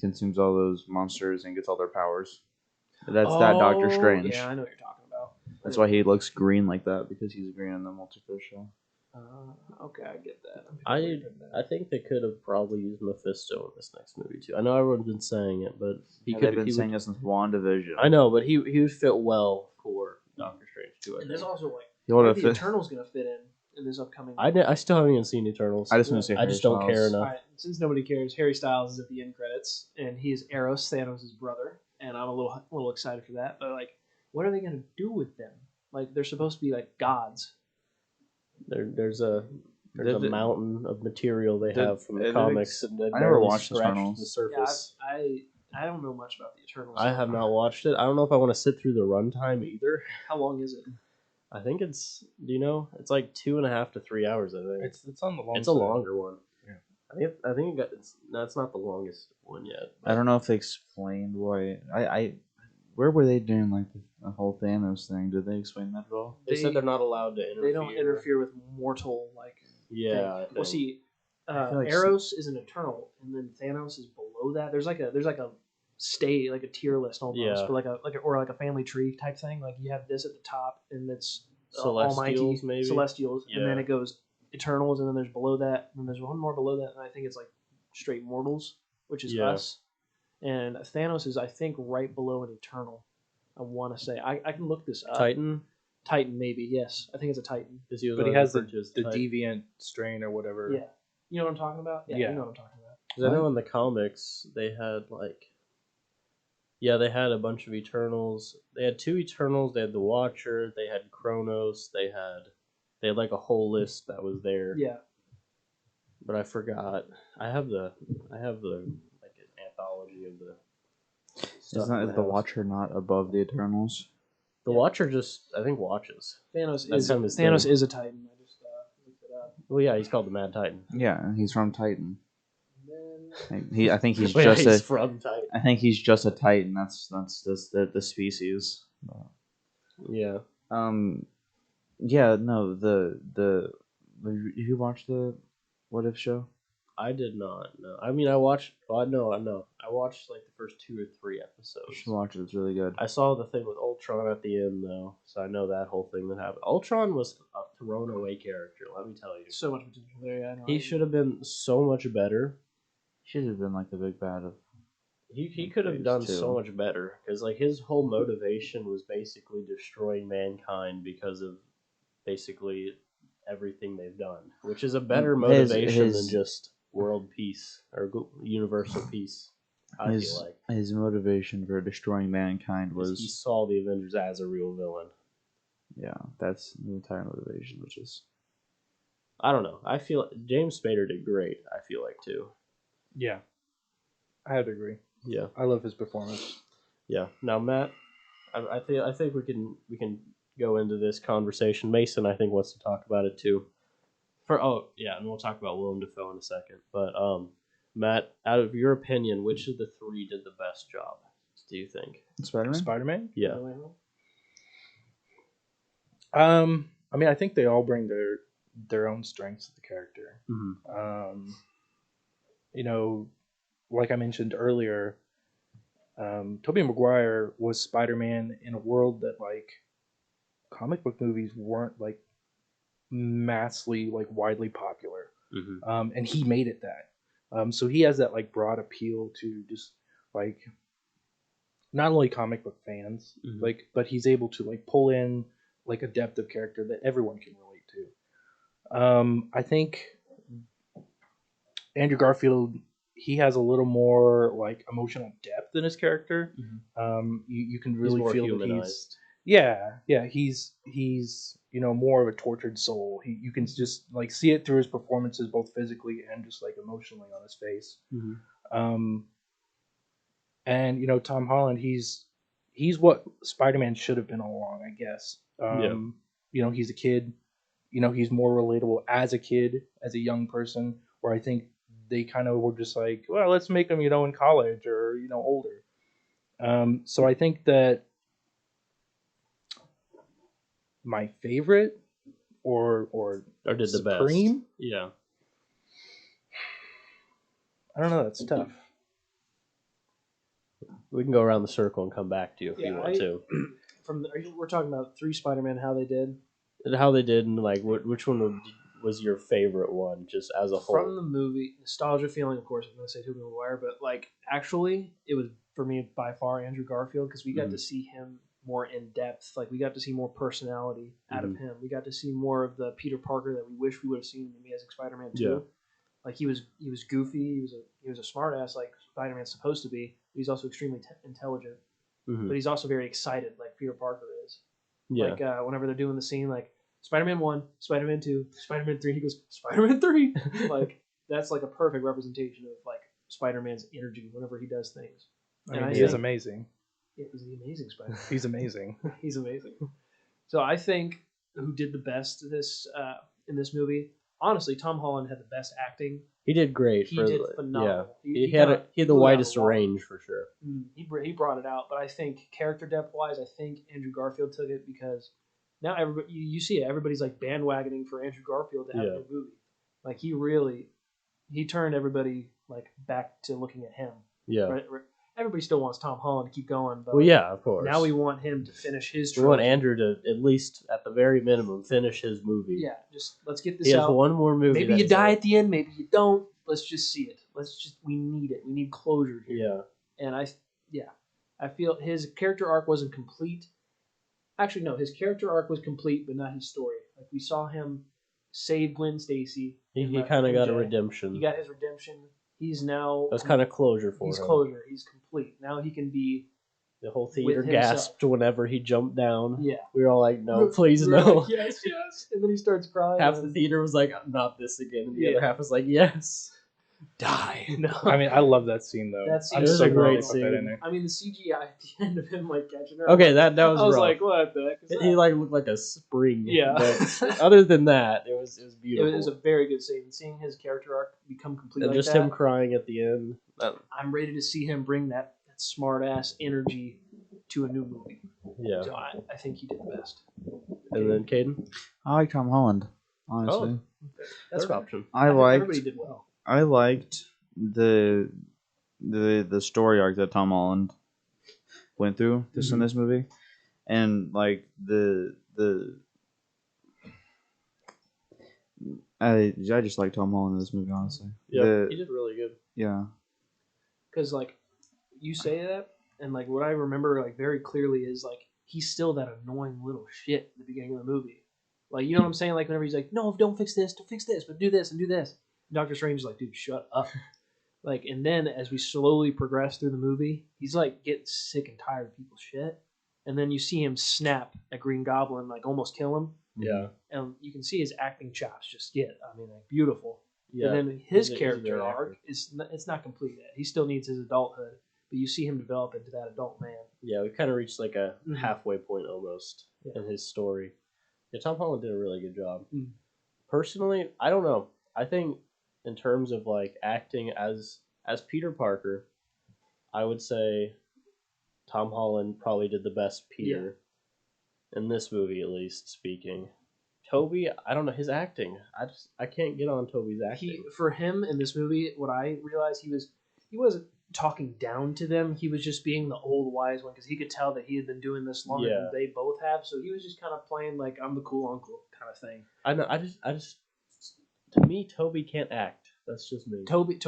consumes all those monsters and gets all their powers. That Doctor Strange. Yeah, I know what you're talking about. That's why he looks green like that, because he's green in the multiverse show. Okay, I get that. I think they could have probably used Mephisto in this next movie too. I know everyone's been saying it, but they've been saying it since WandaVision. I know, but he would fit well for Doctor Strange too. And there's also the Eternals gonna fit in this upcoming. I still haven't even seen Eternals. I just want to see. I just don't care enough. Right, since nobody cares, Harry Styles is at the end credits, and he is Eros, Thanos' brother, and I'm a little excited for that. But what are they gonna do with them? They're supposed to be gods. There's a mountain of material they have from the comics, and I never watched Eternals. The surface. Yeah, I don't know much about the Eternals. I have not watched it. I don't know if I want to sit through the runtime either. How long is it? I think it's. Do you know? It's like 2.5 to 3 hours. I think it's on the long. It's a longer one. Yeah. I think it got. It's not the longest one yet. I don't know if they explained why. Where were they doing the whole Thanos thing? Did they explain that at all? They said they're not allowed to interfere. They don't interfere with mortal Yeah. Well, see, Eros is an Eternal, and then Thanos is below that. There's like a stay like a tier list almost, Yeah. but like a family tree type thing. Like you have this at the top, and it's Celestials, Almighty maybe? Celestials, and then Yeah. it goes Eternals, and then there's below that, and then there's one more below that, and I think it's like straight Mortals, which is Yeah. us, and Thanos is I think right below an Eternal. I want to say I can look this up. Titan maybe, yes, I think it's a Titan. But he has the deviant strain or whatever. Yeah, you know what I'm talking about. Yeah, you know what I'm talking about. Because I know in the comics they had they had a bunch of Eternals. They had 2 Eternals. They had the Watcher. They had Kronos. They had like a whole list that was there. Yeah, But I forgot. I have the like an anthology of the stuff. Is the Watcher not above the Eternals? The Watcher I think watches. Thanos That's is kind of his Thanos thing. is a Titan. I just looked it up. Well, yeah, he's called the Mad Titan. Yeah, he's from Titan. And I think he's Wait, just he's from Titan. I think he's just a Titan. That's the species. Yeah. Yeah. No. You watched the What If show? I did not. No. I mean, I watched. Well, no. I watched like the first 2 or 3 episodes. You should watch it. It's really good. I saw the thing with Ultron at the end, though, so I know that whole thing that happened. Ultron was a thrown away character, let me tell you. so much potential there. Yeah, I know. He should have been so much better. Should have been like the big bad of. He could have Phase done 2. so much better because like his whole motivation was basically destroying mankind because of basically everything they've done, which is a better motivation than just world peace or universal peace. I feel like his motivation for destroying mankind was he saw the Avengers as a real villain. Yeah, that's the entire motivation, which is I don't know. I feel James Spader did great. I feel like too. Yeah, I have to agree. Yeah, I love his performance. Yeah. Now, Matt, I think we can go into this conversation. Mason, I think, wants to talk about it too. And we'll talk about Willem Dafoe in a second. But Matt, out of your opinion, which of the 3 did the best job? Do you think? Spider-Man? Yeah. I mean, I think they all bring their own strengths to the character. Mm-hmm. You know, like I mentioned earlier, Tobey Maguire was Spider-Man in a world that like comic book movies weren't like massively like widely popular, and he made it that. So he has that like broad appeal to just like not only comic book fans, but he's able to like pull in like a depth of character that everyone can relate to. I think Andrew Garfield, he has a little more like emotional depth in his character. You can really feel that he's more of a tortured soul. You can just like see it through his performances, both physically and just like emotionally on his face. And Tom Holland, he's what Spider-Man should have been all along, I guess. He's a kid. He's more relatable as a kid, as a young person. Where I think they kind of were just like, well, let's make him, in college or older. So I think that my favorite or did the supreme? best. Yeah. I don't know. That's tough. We can go around the circle and come back to you if you want to. We're talking about 3 Spider-Man, how they did. And how they did, and like which one was your favorite one, just as a whole? From the movie, nostalgia feeling, of course, I'm going to say Tobey Maguire, but like actually, it was for me by far Andrew Garfield because we got to see him more in depth. Like we got to see more personality out of him. We got to see more of the Peter Parker that we wish we would have seen in the Amazing Spider-Man 2. Yeah. Like he was goofy. He was a smart ass like Spider-Man's supposed to be. But he's also extremely intelligent. But he's also very excited like Peter Parker is. Yeah. Like whenever they're doing the scene, like Spider-Man 1, Spider-Man 2, Spider-Man 3, he goes Spider-Man 3. Like that's like a perfect representation of like Spider-Man's energy whenever he does things. He is amazing. Yeah, he's the amazing Spider-Man. He's amazing. He's amazing. So I think who did the best in this movie? Honestly, Tom Holland had the best acting. He did great. He did phenomenal. Yeah. He had the widest range for sure. He brought it out, but I think character depth wise, I think Andrew Garfield took it because now everybody you see it. Everybody's like bandwagoning for Andrew Garfield to have a movie. Like he turned everybody like back to looking at him. Yeah. everybody still wants Tom Holland to keep going. But Well, yeah, of course. now we want him to finish his We want trilogy. Andrew to, at least at the very minimum, finish his movie. Yeah, just let's get this He has out. one more movie. Maybe you die at the end, maybe you don't. Let's just see it. We need it. We need closure here. Yeah. And I feel his character arc wasn't complete. Actually, no, his character arc was complete, but not his story. Like, we saw him save Gwen Stacy. He kind of got a redemption. He got his redemption. He's now... That's kind of closure for him. He's closure. He's complete. Now he can be... The whole theater gasped whenever he jumped down. Yeah. We were all like, no, please, no. Like, yes, yes. And then he starts crying. Half the theater was like, not this again. And the other half was like, yes. Die. No. I mean, I love that scene, though. That scene I'm is so a glad great they put that in scene. there. I mean, the CGI at the end of him, like, catching her. Okay, that was I was rough. like, what the heck is that? He like looked like a spring. Yeah. But other than that, it was beautiful. It was a very good scene. Seeing his character arc become complete and like just that, him crying at the end. I'm ready to see him bring that smart ass energy to a new movie. Yeah. So I think he did the best. And then Caden? I like Tom Holland, honestly. That's Third option. Everybody did well. I liked the story arc that Tom Holland went through just in this movie, and like I just like Tom Holland in this movie, honestly. Yeah, he did really good. Yeah, because like you say that, and like what I remember like very clearly is like he's still that annoying little shit at the beginning of the movie. Like, you know what I'm saying? Like, whenever he's like, no, don't fix this, but do this and do this. Doctor Strange is like, dude, shut up. Like, and then as we slowly progress through the movie, he's like getting sick and tired of people's shit. And then you see him snap at Green Goblin, like almost kill him. Yeah. And you can see his acting chops just get, like, beautiful. Yeah. And then his He's a character great arc actor. it's not complete yet. He still needs his adulthood, but you see him develop into that adult man. Yeah, we kind of reached like a Mhm. halfway point almost Yeah. in his story. Yeah, Tom Holland did a really good job. Mm. Personally, I don't know. I think in terms of like acting as Peter Parker, I would say Tom Holland probably did the best Peter in this movie, at least speaking. Toby, I don't know his acting. I can't get on Toby's acting. For him in this movie, what I realized he wasn't talking down to them. He was just being the old wise one because he could tell that he had been doing this longer than they both have. So he was just kind of playing like I'm the cool uncle kind of thing. I know. I just to me, Toby can't act. That's just me. Toby's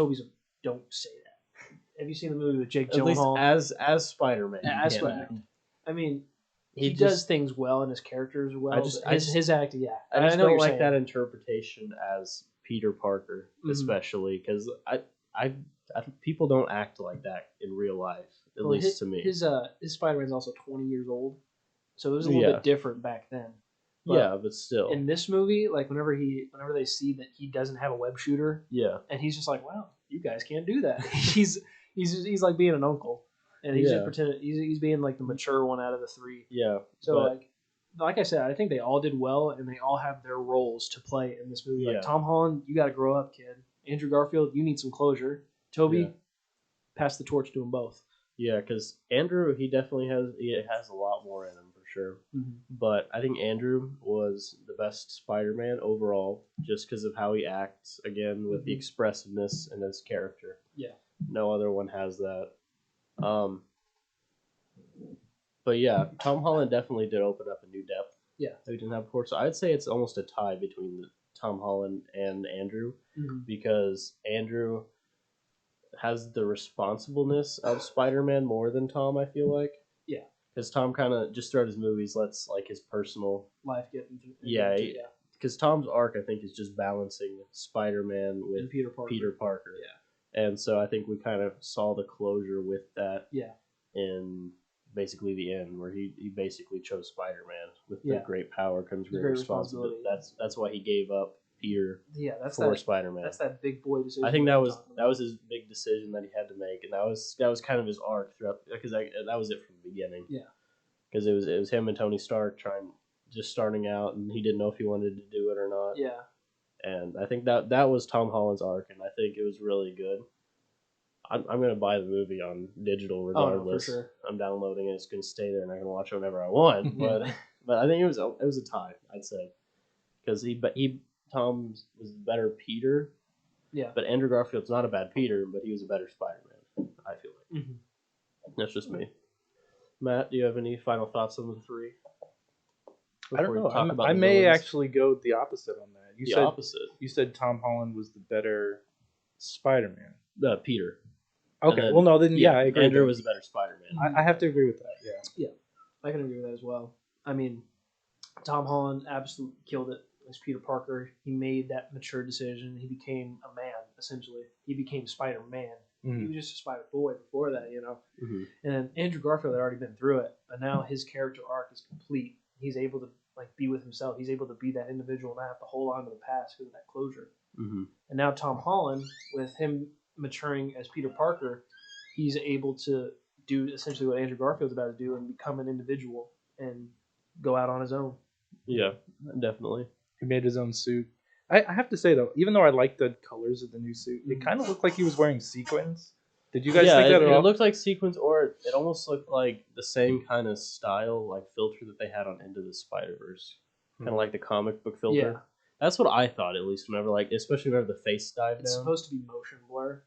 don't say that. Have you seen the movie with Jake At least Gyllenhaal? as Spider-Man. As he can't Spider-Man. act. I mean, He does just- things well and his characters well. I His acting, yeah. I just know what don't you're like saying. that interpretation as Peter Parker, Mhm. especially because I people don't act like that in real life, at least to me. His Spider-Man's also 20 years old, so it was a little bit different back then. But still, In this movie, like whenever they see that he doesn't have a web shooter, yeah, and he's just like, "Wow, you guys can't do that." he's like being an uncle, and he's just pretending he's being like the mature one out of the three. yeah. So like I said, I think they all did well, and they all have their roles to play in this movie. Yeah. Like Tom Holland, you got to grow up, kid. Andrew Garfield, you need some closure. Toby, pass the torch to them both. Yeah, because Andrew, he definitely has a lot more in him for sure. Mm-hmm. But I think Andrew was the best Spider-Man overall, just because of how he acts. Again, with the expressiveness in his character. Yeah, no other one has that. But yeah, Tom Holland definitely did open up a new depth. Yeah, that we didn't have before. So I'd say it's almost a tie between Tom Holland and Andrew, because Andrew has the responsibleness of Spider-Man more than Tom, I feel like. Yeah. Because Tom kind of, just throughout his movies, lets like his personal life get into because Tom's arc, I think, is just balancing Spider-Man with and Peter Parker. Yeah. And so I think we kind of saw the closure with that Yeah. in basically the end, where he basically chose Spider-Man. With the great power comes great responsibility. That's why he gave up Peter for Spider-Man. That's that big boy decision. I think that was his big decision that he had to make, and that was kind of his arc throughout, because that was it from the beginning. Yeah, because it was him and Tony Stark just starting out, and he didn't know if he wanted to do it or not. Yeah, and I think that was Tom Holland's arc, and I think it was really good. I'm gonna buy the movie on digital regardless. Oh, no, for sure. I'm downloading it. It's gonna stay there, and I can watch it whenever I want. But I think it was a tie, I'd say, because Tom was the better Peter. Yeah. But Andrew Garfield's not a bad Peter, but he was a better Spider-Man, I feel like. That's just me. Matt, do you have any final thoughts on the three? I don't Before we know. talk about I the may villains? actually go the opposite on that. The opposite. You said Tom Holland was the better Spider-Man. Peter. Okay. then- Well, no, then yeah, I agree. Andrew then. was the better Spider-Man. I have to agree with that. Yeah. I can agree with that as well. I mean, Tom Holland absolutely killed it as Peter Parker. He made that mature decision. He became a man, essentially. He became Spider-Man. He was just a Spider-Boy before that, you know. Mm-hmm. And Andrew Garfield had already been through it, but now his character arc is complete. He's able to be with himself. He's able to be that individual and not have to hold on to the past because of that closure. Mm-hmm. And now Tom Holland, with him maturing as Peter Parker, he's able to do essentially what Andrew Garfield's about to do and become an individual and go out on his own. Yeah, definitely. He made his own suit. I have to say though, even though I like the colors of the new suit, it kind of looked like he was wearing sequins. Did you guys think that at all? It looked like sequins, or it almost looked like the same kind of style, like filter that they had on Into the Spider-Verse, kind of like the comic book filter. Yeah. That's what I thought, at least. Whenever, especially whenever the face dived It's down. supposed to be motion blur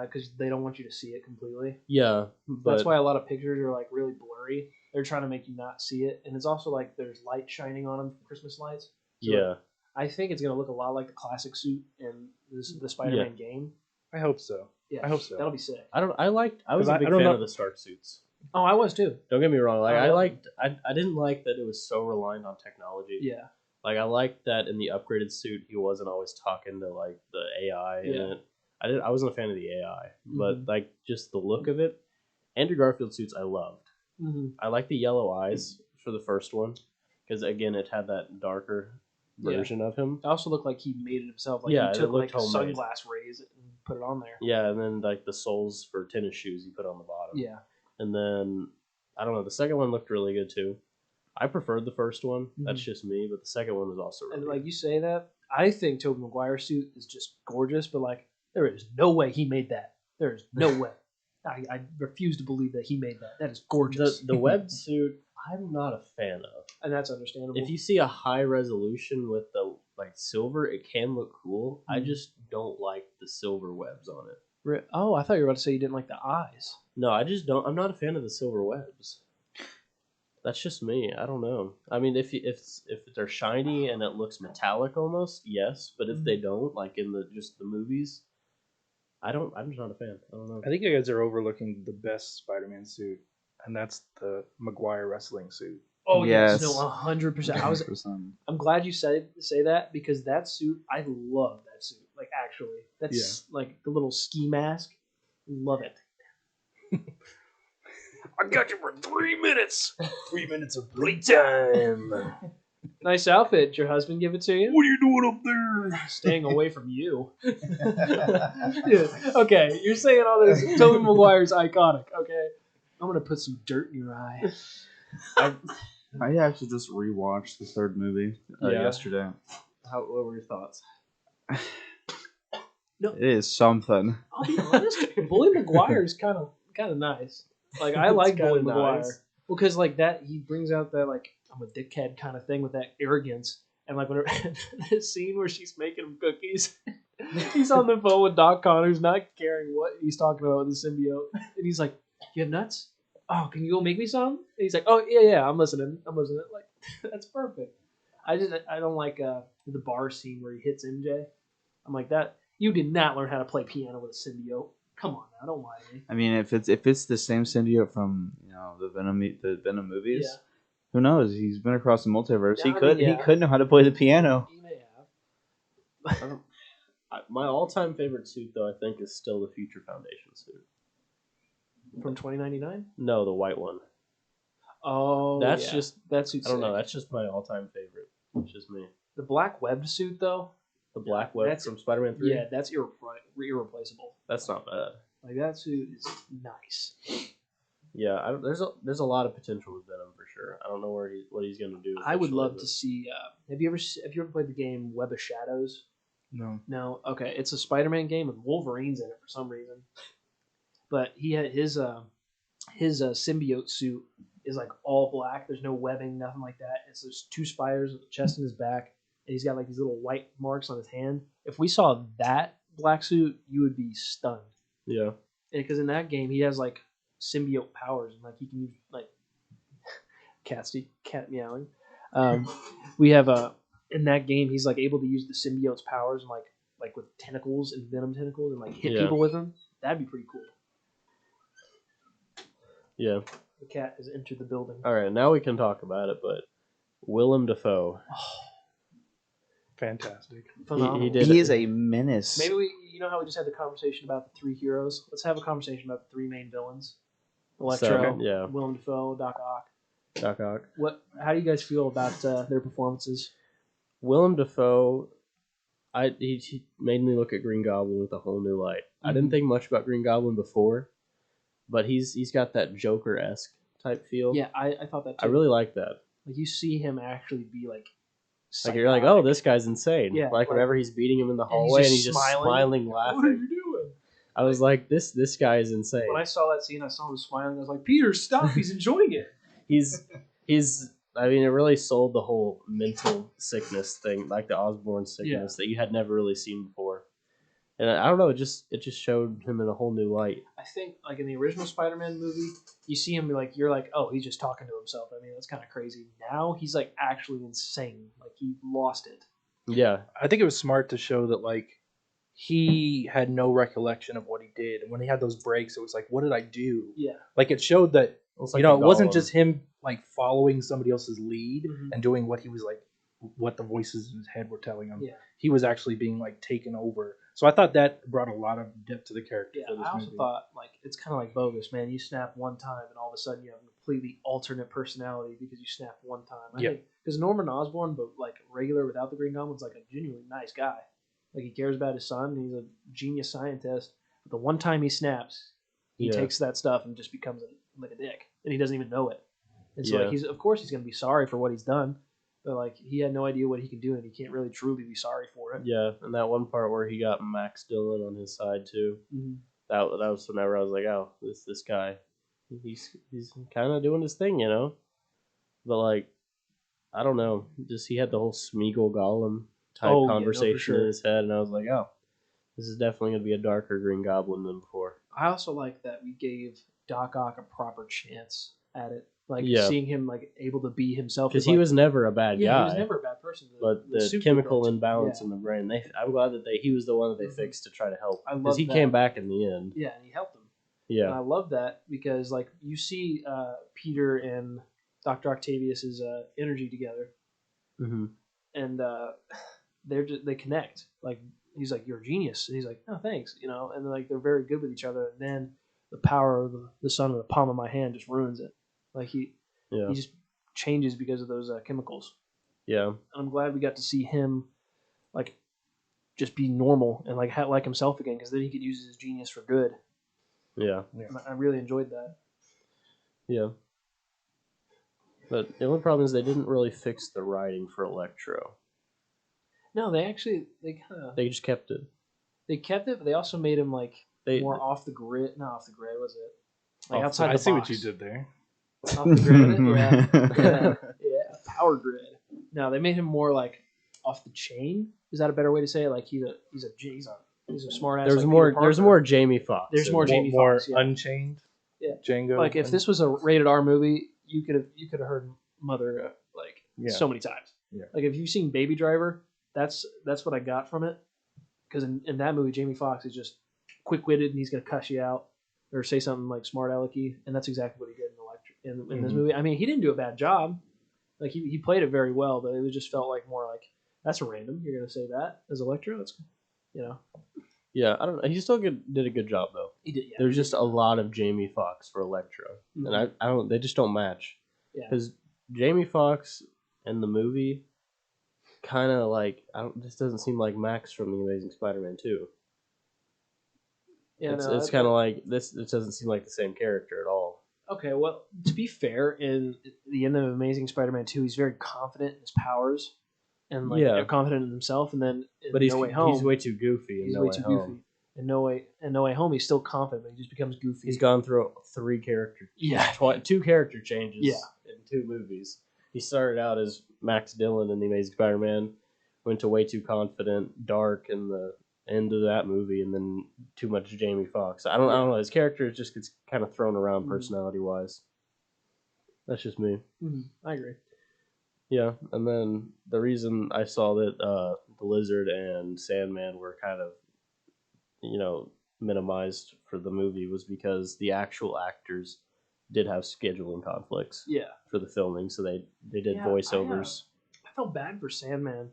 because they don't want you to see it completely. Yeah, but That's why a lot of pictures are really blurry. They're trying to make you not see it, and it's also there's light shining on them from Christmas lights. So yeah, I think it's gonna look a lot like the classic suit in the Spider-Man game. I hope so. Yeah, I hope so. That'll be sick. I was I a big don't fan know- of the Stark suits. Oh, I was too. Don't get me wrong. I I didn't like that it was so reliant on technology. Yeah, I liked that in the upgraded suit he wasn't always talking to the AI in Yeah. it. I wasn't a fan of the AI, but just the look of it. Andrew Garfield suits I loved. mm-hmm. I like the yellow eyes for the first one because again it had that darker version of him. It also looked like he made it himself. Yeah, he it took looked homemade. sunglass rays and put it on there. Yeah, and then the soles for tennis shoes he put on the bottom. Yeah, And then I don't know, the second one looked really good too. I preferred the first one. That's just me, but the second one was also really and good. you say that, I think Tobey Maguire's suit is just gorgeous, but there is no way he made that. There is no way. I refuse to believe that he made that. That is gorgeous. The webbed suit I'm not a fan of. And that's understandable. If you see a high resolution with the silver, it can look cool. I just don't like the silver webs on it. Oh, I thought you were about to say you didn't like the eyes. No, I just don't. I'm not a fan of the silver webs. That's just me. I don't know. I mean, if they're shiny and it looks metallic almost, yes. But if they don't, like in the movies, I'm just not a fan. I don't know. I think you guys are overlooking the best Spider-Man suit, and that's the Maguire wrestling suit. Oh yes, Yes. no, 100%. 100%. I'm glad you say that because that suit, I love that suit. Actually, that's the little ski mask. Love it. I got you for 3 minutes. 3 minutes of playtime. Nice outfit. Did your husband give it to you? What are you doing up there? Staying away from you. Dude, okay, you're saying all this. Tobey Maguire's iconic. Okay, I'm gonna put some dirt in your eye. I actually just rewatched the third movie yesterday. What were your thoughts? No, It is something. I'll be honest. Bully Maguire is kind of nice. I like Bully Maguire. Nice. Because that he brings out that I'm a dickhead kind of thing with that arrogance. And whenever the scene where she's making him cookies, he's on the phone with Doc Connors, not caring what he's talking about with the symbiote, and he's like, "You have nuts? Oh, can you go make me some?" And he's like, "Oh yeah, I'm listening. That's perfect." I don't like the bar scene where he hits MJ. I'm like that. You did not learn how to play piano with a symbiote. Come on now, don't lie to me. I mean, if it's the same symbiote from the Venom movies, Yeah. who knows? He's been across the multiverse. Yeah, He could know how to play the piano. You may have. My all-time favorite suit, though, I think, is still the Future Foundation suit. From 2099? No, the white one. Oh, That's yeah. just. That suit's I don't know. sick. That's just my all-time favorite. It's just me. The black webbed suit though. The black web That's- from Spider-Man 3. Yeah, that's irreplaceable. That's not bad. That suit is nice. Yeah, there's a lot of potential with Venom for sure. I don't know what he's gonna do. I would eventually, love but- to see. Have you ever played the game Web of Shadows? No. No. Okay, it's a Spider-Man game with Wolverine's in it for some reason. But he had his symbiote suit is all black. There's no webbing, nothing like that. It's just two spiders with the chest and his back, and he's got these little white marks on his hand. If we saw that black suit, you would be stunned. Yeah. Because in that game, he has symbiote powers, and like he can use like cat meowing. We have in that game he's like able to use the symbiote's powers and like with tentacles and venom tentacles and like hit people with them. That'd be pretty cool. Yeah. The cat has entered the building. All right, now we can talk about it. But Willem Dafoe, Fantastic. Phenomenal. He did. He is a menace. Maybe you know how we just had the conversation about the three heroes. Let's have a conversation about the three main villains: Electro, yeah. Willem Dafoe, Doc Ock. Doc Ock. How do you guys feel about their performances? Willem Dafoe, he made me look at Green Goblin with a whole new light. I didn't think much about Green Goblin before, but he's got that Joker-esque type feel. Yeah, I thought that too. I really like that. Like you see him actually be like you're like, oh, this guy's insane. Yeah, like whenever he's beating him in the hallway and he's just smiling, laughing. What are you doing? I was like, this guy is insane. When I saw that scene, I saw him smiling. I was like, Peter, stop! He's enjoying it. he's. I mean, it really sold the whole mental sickness thing, like the Osborn sickness that you had never really seen before. And I don't know, it just showed him in a whole new light. I think, like in the original Spider-Man movie, you see him like you're like, oh, he's just talking to himself. I mean, that's kind of crazy. Now he's like actually insane. Like he lost it. Yeah, I think it was smart to show that like he had no recollection of what he did, and when he had those breaks, it was like, what did I do? Yeah, Like it showed that like it wasn't just him like following somebody else's lead Mhm. and doing what he was like, what the voices in his head were telling him. Yeah. He was actually being like taken over. So I thought that brought a lot of depth to the character. Yeah, for this I also movie. thought like it's kind of like bogus, man. You snap one time, and all of a sudden you have a completely alternate personality because you snapped one time. I think because Norman Osborn, but like regular without the Green Goblin's like a genuinely nice guy. Like he cares about his son. And he's a genius scientist. But the one time he snaps, he takes that stuff and just becomes like a dick, and he doesn't even know it. And so like, of course he's gonna be sorry for what he's done. But like he had no idea what he could do, and he can't really truly be sorry for it. Yeah, and that one part where he got Max Dillon on his side too. Mm-hmm. That was whenever I was like, oh, this guy, he's kind of doing his thing, you know. But like, I don't know, just he had the whole Smeagol Gollum type conversation in his head, and I was like, oh, this is definitely gonna be a darker Green Goblin than before. I also like that we gave Doc Ock a proper chance at it. Like seeing him like able to be himself, because he was never a bad guy. He was never a bad person. But the chemical imbalance in the brain, I'm glad that he was the one that they fixed to try to help. Because he came back in the end. Yeah, and he helped him. Yeah, and I love that because like you see Peter and Dr. Octavius's energy together, and they connect. Like he's like, "You're a genius," and he's like, "Oh, thanks," you know. And like they're very good with each other. And then the power of the sun in the palm of my hand just ruins it. Like he just changes because of those chemicals. Yeah, and I'm glad we got to see him like just be normal and like himself again, because then he could use his genius for good. Yeah, and I really enjoyed that. Yeah, but the only problem is they didn't really fix the writing for Electro. No, they just kept it. They kept it, but they also made him like more off the grid. Not off the grid, was it? Like outside the box. I see what you did there. Off the grid, yeah, power grid. No, they made him more like off the chain. Is that a better way to say it? Like he's a smart ass. There's more Jamie Foxx. There's more Jamie Foxx. More Unchained. Yeah, Django. Like if this was a rated R movie, you could have heard Mother so many times. Yeah. Like if you've seen Baby Driver, that's what I got from it. Because in that movie, Jamie Foxx is just quick witted and he's gonna cuss you out or say something like smart alecky, and that's exactly what he did in this movie. I mean, he didn't do a bad job. Like he played it very well, but it just felt like more like that's random. You're gonna say that as Electro? That's Yeah, I don't know. He still did a good job though. He did. Yeah. There's just a lot of Jamie Foxx for Electro, and I don't. They just don't match. Yeah. Because Jamie Foxx in the movie, kind of like this doesn't seem like Max from the Amazing Spider-Man 2. Yeah, it's kind of like this. It doesn't seem like the same character at all. Okay, well, to be fair, in the end of Amazing Spider-Man 2, he's very confident in his powers and confident in himself. And then, he's way too goofy. He's way too goofy. In No Way Home, he's still confident, but he just becomes goofy. He's gone through 3 character, 2 character changes, in 2 movies. He started out as Max Dillon in the Amazing Spider-Man, went to way too confident, dark in into that movie, and then too much Jamie Foxx. I don't know. His character just gets kind of thrown around personality wise. That's just me. I agree. Yeah, and then the reason I saw that the Lizard and Sandman were kind of, minimized for the movie was because the actual actors did have scheduling conflicts. Yeah. For the filming, so they did voiceovers. I felt bad for Sandman.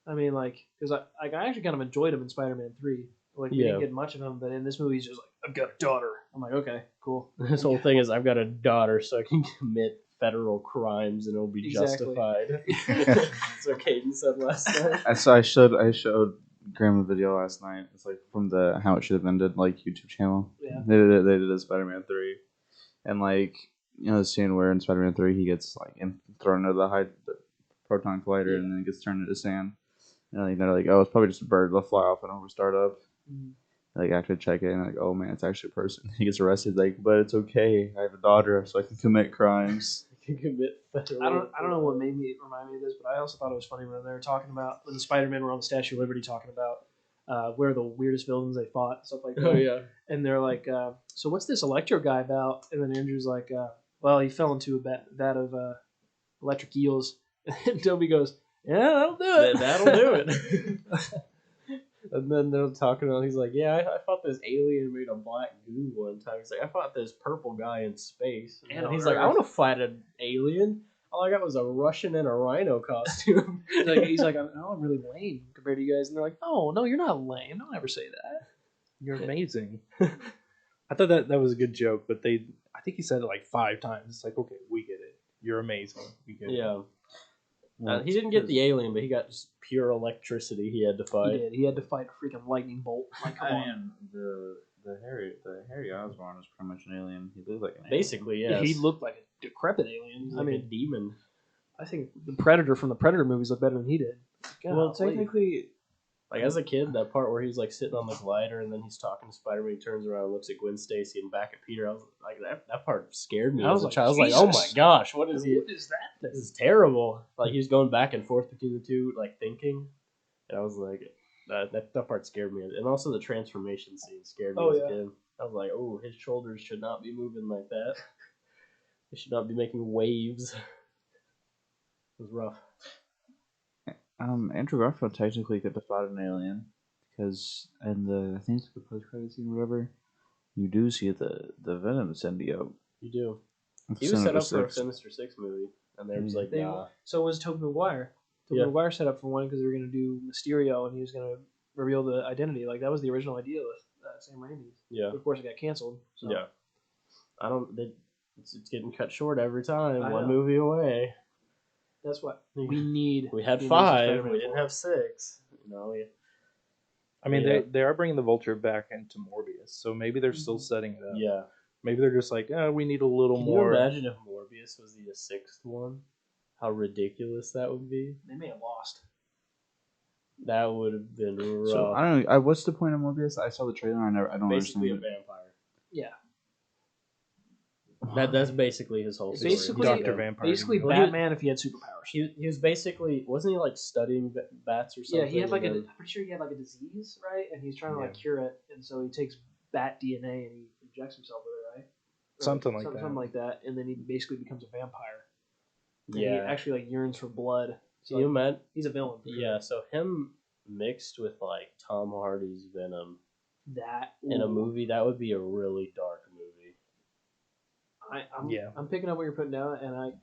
I mean, because I actually kind of enjoyed him in Spider-Man 3. Like, we didn't get much of him, but in this movie, he's just like, I've got a daughter. I'm like, okay, cool. His whole thing is, I've got a daughter, so I can commit federal crimes and it'll be justified. That's what Caden said last night. So I showed Graham a video last night. It's like from the How It Should Have Ended YouTube channel. Yeah. They did a Spider-Man 3, and the scene where in Spider-Man 3 he gets thrown into the proton collider and then gets turned into sand. And they're like, oh, it's probably just a bird. They'll fly off and over startup. Actually check it and oh man, it's actually a person. He gets arrested. But it's okay. I have a daughter, so I can commit crimes. I don't know what made me remind me of this, but I also thought it was funny when they were talking about when the Spider-Man were on the Statue of Liberty talking about where the weirdest villains they fought and stuff like that. Oh yeah. And they're like, so what's this Electro guy about? And then Andrew's like, well, he fell into a vat of electric eels. And Toby goes, yeah, that'll do it. That'll do it. And then they're talking about, he's like, yeah, I fought this alien made of black goo one time. He's like, I fought this purple guy in space. And he's like, I want to fight an alien. All I got was a Russian and a rhino costume. he's like, I'm really lame compared to you guys. And they're like, no, you're not lame. Don't ever say that. You're amazing. I thought that was a good joke, but I think he said it like 5 times. It's like, okay, we get it. You're amazing. We get it. Yeah. He didn't get the alien, but he got just pure electricity he had to fight. He did. He had to fight a freaking lightning bolt. Like, come on. The Harry Osborn was pretty much an alien. He looked like an alien. Basically, yes. Yeah, he looked like a decrepit alien. I mean, a demon. I think the Predator from the Predator movies looked better than he did. Well, technically, as a kid, that part where he's sitting on the glider and then he's talking to Spider-Man, he turns around and looks at Gwen Stacy and back at Peter. I was like, that part scared me as a child. I was like, oh my gosh, what is that? This is terrible. He was going back and forth between the two, thinking. And I was like, that part scared me. And also the transformation scene scared me as a kid. I was like, oh, his shoulders should not be moving like that. They should not be making waves. It was rough. Andrew Garfield technically could have fought an alien because I think it's the post-credit scene or whatever, you do see the Venom symbiote. You do. He was set up for a Sinister Six movie, and they was like, nah. So was Tobey Maguire. Tobey Maguire set up for one because they were going to do Mysterio, and he was going to reveal the identity. That was the original idea with Sam Raimi. Yeah. But of course, it got canceled. So. Yeah. It's getting cut short every time. One movie away. That's what we need. We had 5. We didn't have 6. I mean, they are bringing the Vulture back into Morbius, so maybe they're still setting it up. Yeah. Maybe they're just like, we need a little more. Can you imagine if Morbius was the 6th one? How ridiculous that would be. They may have lost. That would have been rough. So I don't know. What's the point of Morbius? I saw the trailer. I don't basically understand. A vampire. Yeah. That's basically his whole story. Basically, Dr. Vampire. Basically, Batman if he had superpowers. He was basically, wasn't he studying bats or something? Yeah, he had I'm pretty sure he had a disease, right? And he's trying to cure it, and so he takes bat DNA and he injects himself with it, right? Something like that. Something like that, and then he basically becomes a vampire. And yeah. He actually yearns for blood. So you meant he's a villain. Yeah, so him mixed with Tom Hardy's Venom in a movie, that would be a really dark movie. I'm picking up what you're putting down, and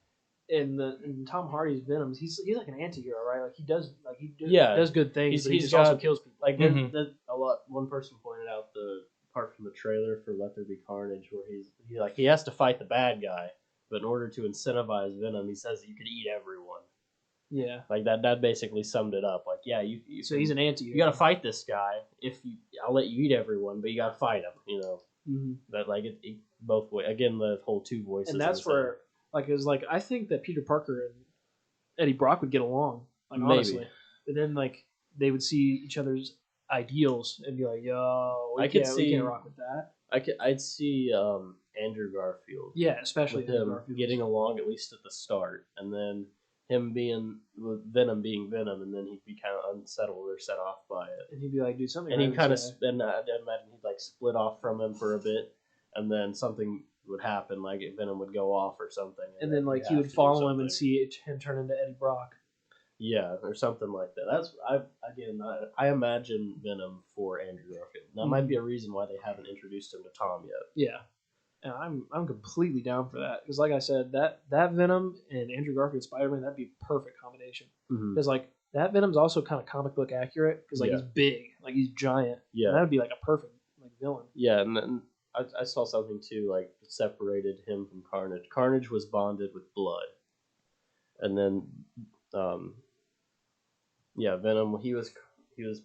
in Tom Hardy's Venom, he's like an anti-hero, right? He does does good things, but he just also kills people. There's a lot. One person pointed out apart from the trailer for Let There Be Carnage, where he has to fight the bad guy, but in order to incentivize Venom, he says you could eat everyone. Yeah, that basically summed it up. So he's an anti-hero. You got to fight this guy. I'll let you eat everyone, but you got to fight him. Mm-hmm. That it both ways. Again, the whole two voices. And that's where I think that Peter Parker and Eddie Brock would get along. Honestly, but then they would see each other's ideals and be like, "Yo, we can't rock with that." I'd see Andrew Garfield. Yeah, especially with him getting along at least at the start, and then him being with Venom being Venom, and then he'd be kind of unsettled or set off by it. And he'd be like, "Do something." And right he kind of, this guy." and I'd imagine he'd like split off from him for a bit, and then something would happen, like Venom would go off or something, and then like he'd he have would to do follow him and something. see him turn into Eddie Brock. Yeah, or something like that. That's I imagine Venom for Andrew Garfield. That might be a reason why they haven't introduced him to Tom yet. Yeah, and I'm completely down for that because, like I said, that Venom and Andrew Garfield Spider-Man, that'd be a perfect combination. Because like that Venom's also kind of comic book accurate because like he's big, like he's giant. Yeah, and that'd be like a perfect like villain. Yeah, and then I saw something too, like separated him from Carnage. Carnage was bonded with blood, and then Venom he was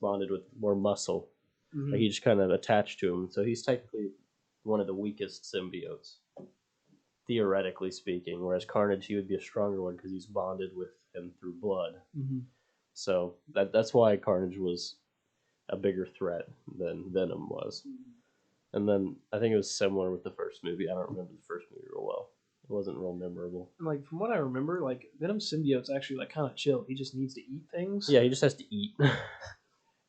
bonded with more muscle. Like he just kind of attached to him, so he's technically one of the weakest symbiotes, theoretically speaking. Whereas Carnage, he would be a stronger one because he's bonded with him through blood. So that's why Carnage was a bigger threat than Venom was. And then I think it was similar with the first movie. I don't remember the first movie real well. It wasn't real memorable. And like from what I remember, like Venom's symbiote's actually like kind of chill. He just needs to eat things. Yeah, he just has to eat.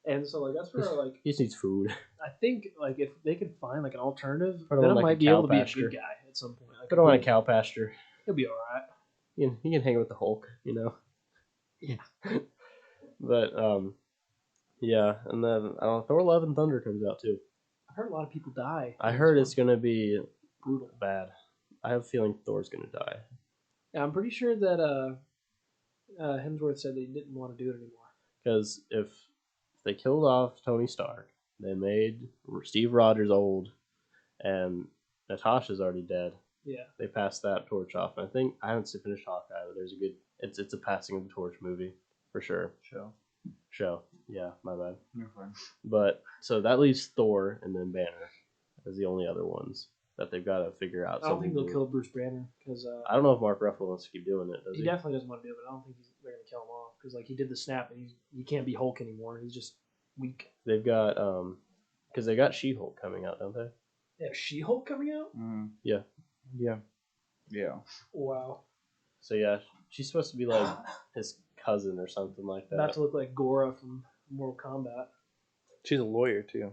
And so like that's where like he just needs food. I think like if they could find like an alternative, Put him Venom on, like, might a be cow able to be a pasture. good guy at some point. Like, Put him on a cow pasture. He'll be all right. He can hang with the Hulk, you know. Yeah. But yeah, and then Thor: Love and Thunder comes out too. I heard a lot of people die. I heard it's gonna be brutal, bad. I have a feeling Thor's gonna die. Yeah, I'm pretty sure that Hemsworth said they didn't want to do it anymore. Because if they killed off Tony Stark, they made Steve Rogers old, and Natasha's already dead. Yeah. They passed that torch off. And I think I haven't finished Hawkeye, but there's a good. It's a passing of the torch movie for sure. Show. Yeah, my bad. You're fine. But so that leaves Thor and then Banner as the only other ones that they've got to figure out. I don't think they'll kill Bruce Banner because I don't know if Mark Ruffalo wants to keep doing it. Does he? He definitely doesn't want to do it, but I don't think they're gonna kill him off because like he did the snap and he can't be Hulk anymore. He's just weak. They've got because they got She-Hulk coming out, don't they? They have She-Hulk coming out. Yeah. Wow. So yeah, she's supposed to be like his cousin or something like that. Not to look like Gora from Mortal Kombat. She's a lawyer too.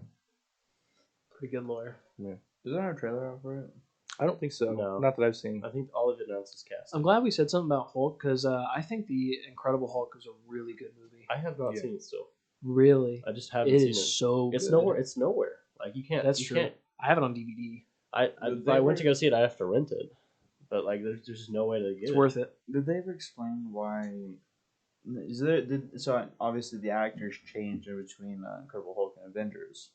Pretty good lawyer. Yeah. Is there a trailer out for it? I don't think so. No. Not that I've seen. I think all of it announced is cast. I'm glad we said something about Hulk because I think the Incredible Hulk is a really good movie. I have not seen it still. Really, I just haven't it seen is it. so. It's good. nowhere. It's nowhere. Like you can't. That's you true. Can't, I have it on DVD. if I went to go see it, I have to rent it. But like, there's just no way to get It's it. worth it. Did they ever explain why? Is there? So obviously the actors changed in between Incredible Hulk and Avengers.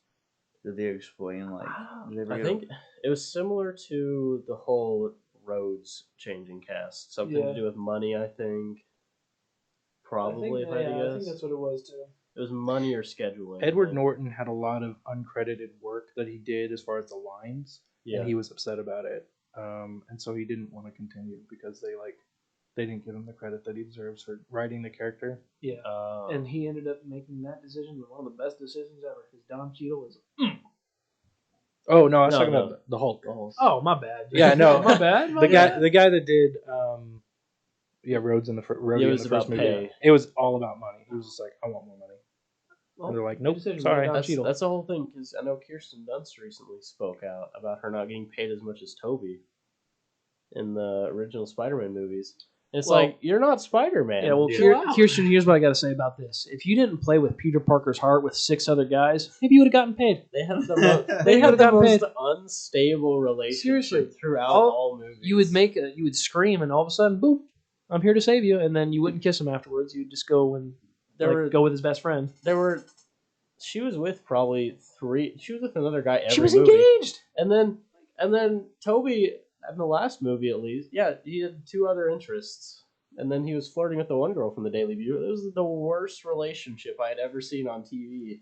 Did they explain like? Did they ever I get think it was similar to the whole Rhodes changing cast. Something to do with money, I think. Probably, if I had to guess. I think that's what it was too. It was money or scheduling. Edward Norton had a lot of uncredited work that he did as far as the lines, and he was upset about it. And so he didn't want to continue because they didn't give him the credit that he deserves for writing the character. Yeah, and he ended up making that decision, one of the best decisions ever, because Don Cheadle is. Oh no, I was talking about the Hulk. Oh, my bad. Yeah, no, my bad. The guy that did Rhodes in the first movie. pay. It was all about money. He was just like, I want more money. Well, and they're like, nope, decision, sorry. Don Cheadle. That's the whole thing, because I know Kirsten Dunst recently spoke out about her not getting paid as much as Toby in the original Spider-Man movies. It's like, you're not Spider-Man. Yeah, well, Kirsten, here's what I got to say about this. If you didn't play with Peter Parker's heart with 6 other guys, maybe you would have gotten paid. They have the most unstable relationship throughout all movies. You would scream, and all of a sudden, boom, I'm here to save you, and then you wouldn't kiss him afterwards. You'd just go and go with his best friend. She was with probably 3. She was with another guy every She was movie. engaged. And then Toby, in the last movie at least, he had 2 other interests. And then he was flirting with the one girl from the Daily View. It was the worst relationship I had ever seen on TV.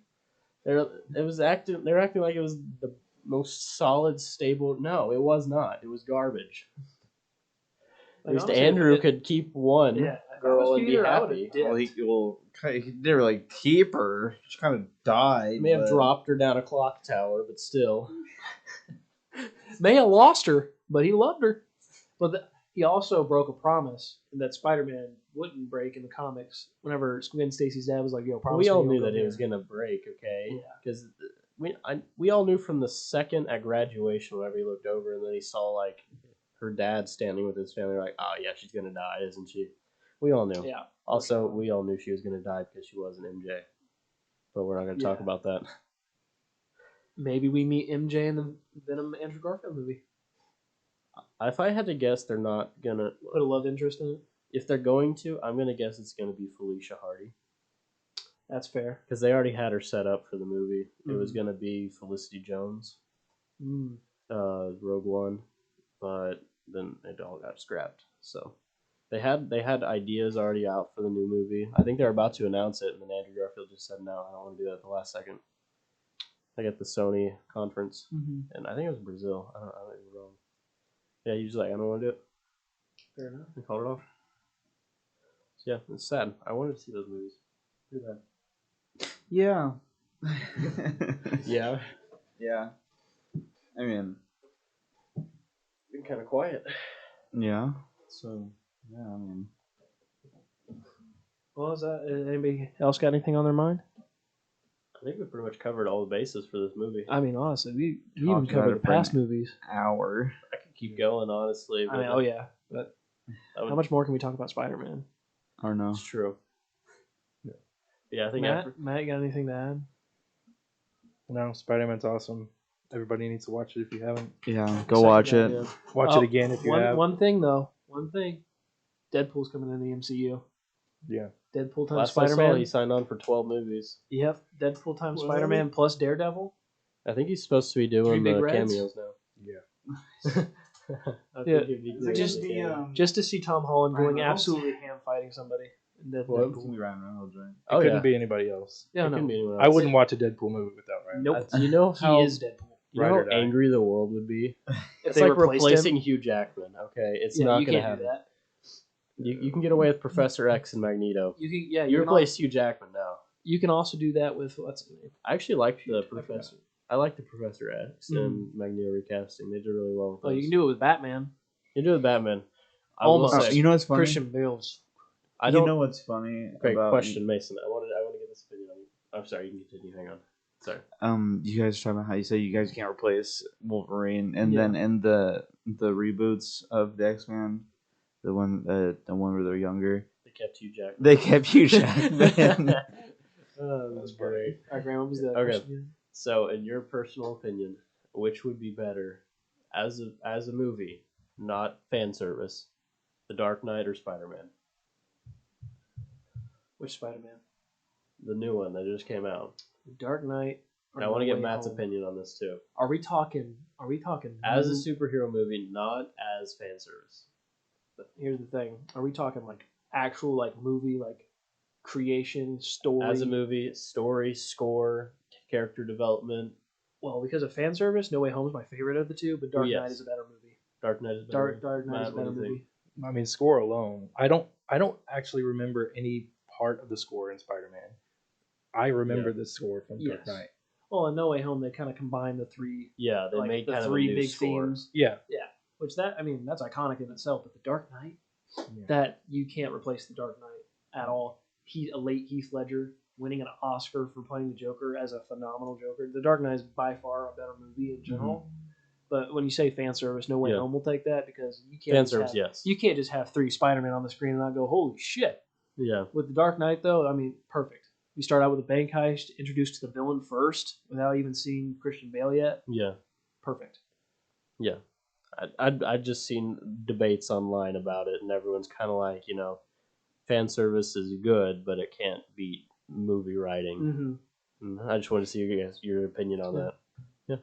They were acting like it was the most solid, stable. No, it was not. It was garbage. At least Andrew could keep one girl and be happy. Well, he never like keep her. She kind of died. He may have dropped her down a clock tower, but still. May have lost her, but he loved her. But he also broke a promise that Spider-Man wouldn't break in the comics. Whenever Gwen Stacy's dad was like, "Yo, promise We me all you knew won't go that it there." was gonna break, okay? Yeah. Because we all knew from the second at graduation, whenever he looked over and then he saw like her dad standing with his family, like, oh yeah, she's gonna die, isn't she? We all knew. Yeah. Also, we all knew she was gonna die because she wasn't MJ. But we're not gonna talk Yeah. about that. Maybe we meet MJ in the Venom Andrew Garfield movie. If I had to guess, they're not gonna Put a love interest in it. If they're going to, I'm gonna guess it's gonna be Felicia Hardy That's fair. because they already had her set up for the movie. It was gonna be Felicity Jones, Mm. Rogue One, but then it all got scrapped. So they had ideas already out for the new movie. I think they're about to announce it, and then Andrew Garfield just said, "No, I don't want to do that at the last second." Like at the Sony conference, and I think it was Brazil. I don't know, wrong. Yeah, he was like, "I don't want to do it." Fair enough. And called it off. So yeah, it's sad. I wanted to see those movies. Pretty bad. Yeah. Yeah. Yeah. I mean, Been kind of quiet. yeah. So, yeah, I mean. Well, is that anybody else got anything on their mind? I think we pretty much covered all the bases for this movie. I mean, honestly, we even Talked about covered it the for past an movies. hour. I could keep going, honestly. I mean, oh yeah, but how much more can we talk about Spider-Man? Or no. It's true. Yeah, I think Matt, you got anything to add? No, Spider-Man's awesome. Everybody needs to watch it if you haven't. Yeah, go Second watch that, it. yeah. Watch it again if you have. One thing though, Deadpool's coming in the MCU. Yeah. Deadpool times last I saw, Spider-Man. he signed on for 12 movies. Yep, Deadpool times What? Spider-Man plus Daredevil. I think he's supposed to be Three doing big the reds? cameos now. Yeah. I Yeah. think he'd be Is it doing just the the cameo. Just to see Tom Holland Ryan going Reynolds? absolutely ham fighting somebody. In What? Deadpool. It's gonna be Ryan Reynolds, right? It Oh couldn't yeah. be anybody else. Yeah, It no. couldn't be anyone I else. wouldn't watch a Deadpool movie without Ryan. Nope. Do you know how He is Deadpool. you know Ride how or die. angry the world would be? If It's they like replaced replacing him, Hugh Jackman. Okay, it's yeah, not you gonna can't do happen. that. You can get away with Professor X and Magneto. You can, yeah, You can replace Hugh Jackman now. You can also do that with what's his name? I actually like the Shoot, I forgot. Professor. I like the Professor X and Magneto recasting. They did really well with Oh, those. you can do it with Batman. You do it with Batman. I Almost. will Oh, say, you know what's funny? Christian Bale's. I don't You know what's funny Great about question, Mason. I want to get this opinion on you. I'm sorry, you can continue. Hang on. Sorry. You guys are talking about how you say you guys can't replace Wolverine, and Yeah. then in the reboots of the X-Men, the one where they're younger, They kept Hugh Jackman. they kept Hugh Jackman. Oh, that's great. All right, Graham, what was the Okay. question again? So, in your personal opinion, which would be better as a movie, not fan service, The Dark Knight or Spider-Man? Which Spider-Man? The new one that just came out. The Dark Knight. or And I want to No get Way Matt's Home? opinion on this too. Are we talking? As a superhero movie, not as fan service. But here's the thing: are we talking like actual like movie like creation story? As a movie, story, score, character development. Well, because of fan service, No Way Home is my favorite of the two, but Dark Yes. Knight is a better movie. Dark Knight is better. Dark Knight is a Matt, what better do you movie. I mean, score alone. I don't actually remember any part of the score in Spider-Man. I remember the score from Dark Yes. Knight. Well, in No Way Home, they kind of combine the three, Yeah, they like, made the kind three of a new big score. themes. Yeah. Which that's iconic in itself. But the Dark Knight, Yeah. that you can't replace the Dark Knight at all. A late Heath Ledger winning an Oscar for playing the Joker as a phenomenal Joker. The Dark Knight is by far a better movie in general. But when you say fan service, No Way Yeah. Home will take that because you can't Fan just service, have, yes. you can't just have three Spider-Man on the screen and not go, holy shit. Yeah. With the Dark Knight, though, I mean, perfect. We start out with a bank heist, introduced to the villain first, without even seeing Christian Bale yet. Yeah. Perfect. Yeah. I'd just seen debates online about it, and everyone's kind of like, fan service is good, but it can't beat movie writing. Mm-hmm. And I just want to see your opinion on Yeah. that.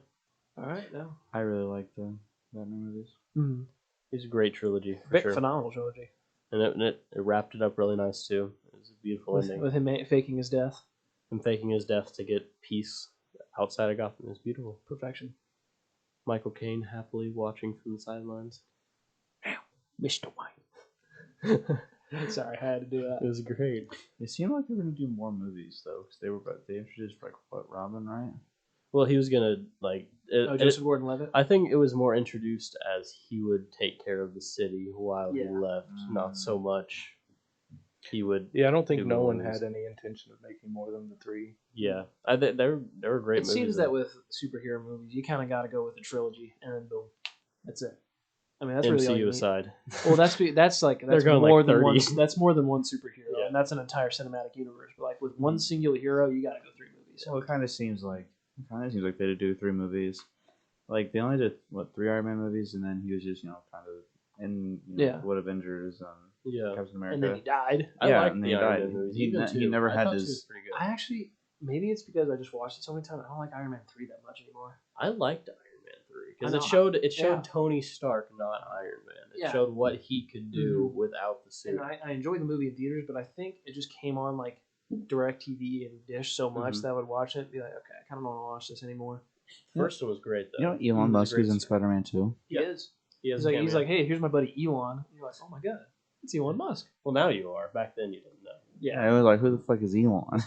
All right, now. I really like the Batman movies. Mm-hmm. It's a great trilogy, for sure. Phenomenal trilogy. And it wrapped it up really nice, too. It was a beautiful ending. With him faking his death. Him faking his death to get peace outside of Gotham is beautiful. Perfection. Michael Caine happily watching from the sidelines. Mr. White. Sorry, I had to do that. It was great. It seemed like they were gonna do more movies though, because they introduced Robin, right? Well, he was gonna like. Joseph Gordon-Levitt. I think it was more introduced as he would take care of the city while he Yeah. left, not so much he would. Yeah, I don't think do Nolan movies. had any intention of making more than the 3. Yeah, I think they were great. It movies, seems though. that with superhero movies, you kind of got to go with a trilogy, and then boom, that's it. I mean, that's MCU really all you need. aside. Well, that's going more like than 30. one. That's more than one superhero, Yeah. and that's an entire cinematic universe. But like with one singular hero, you got to go 3 movies. Well, it kind of seems like they did do 3 movies. Like they only did 3 Iron Man movies, and then he was just kind of in what Avengers, Captain America, and then he died. I like and the then he Iron died. Man movies. He, Even he two. never I had thought two his. was pretty good. I actually maybe it's because I just watched it so many times. I don't like Iron Man 3 that much anymore. I liked Iron Man 3 because I it showed yeah. Tony Stark, not Iron Man. It Yeah. showed what he could do Mhm. without the suit. And I enjoyed the movie in theaters, but I think it just came on like DirecTV and Dish so much Mhm. that I would watch it and be like, okay, I kind of don't want to watch this anymore. First one was great though. You know, He Elon was a Musk great is in star. Spider-Man 2. He Yeah. is. He has He's a like, cameo. hey, here's my buddy Elon. And you're like, oh my god, it's Elon Musk. Well, now you are. Back then, you didn't know. Yeah, I was like, who the fuck is Elon?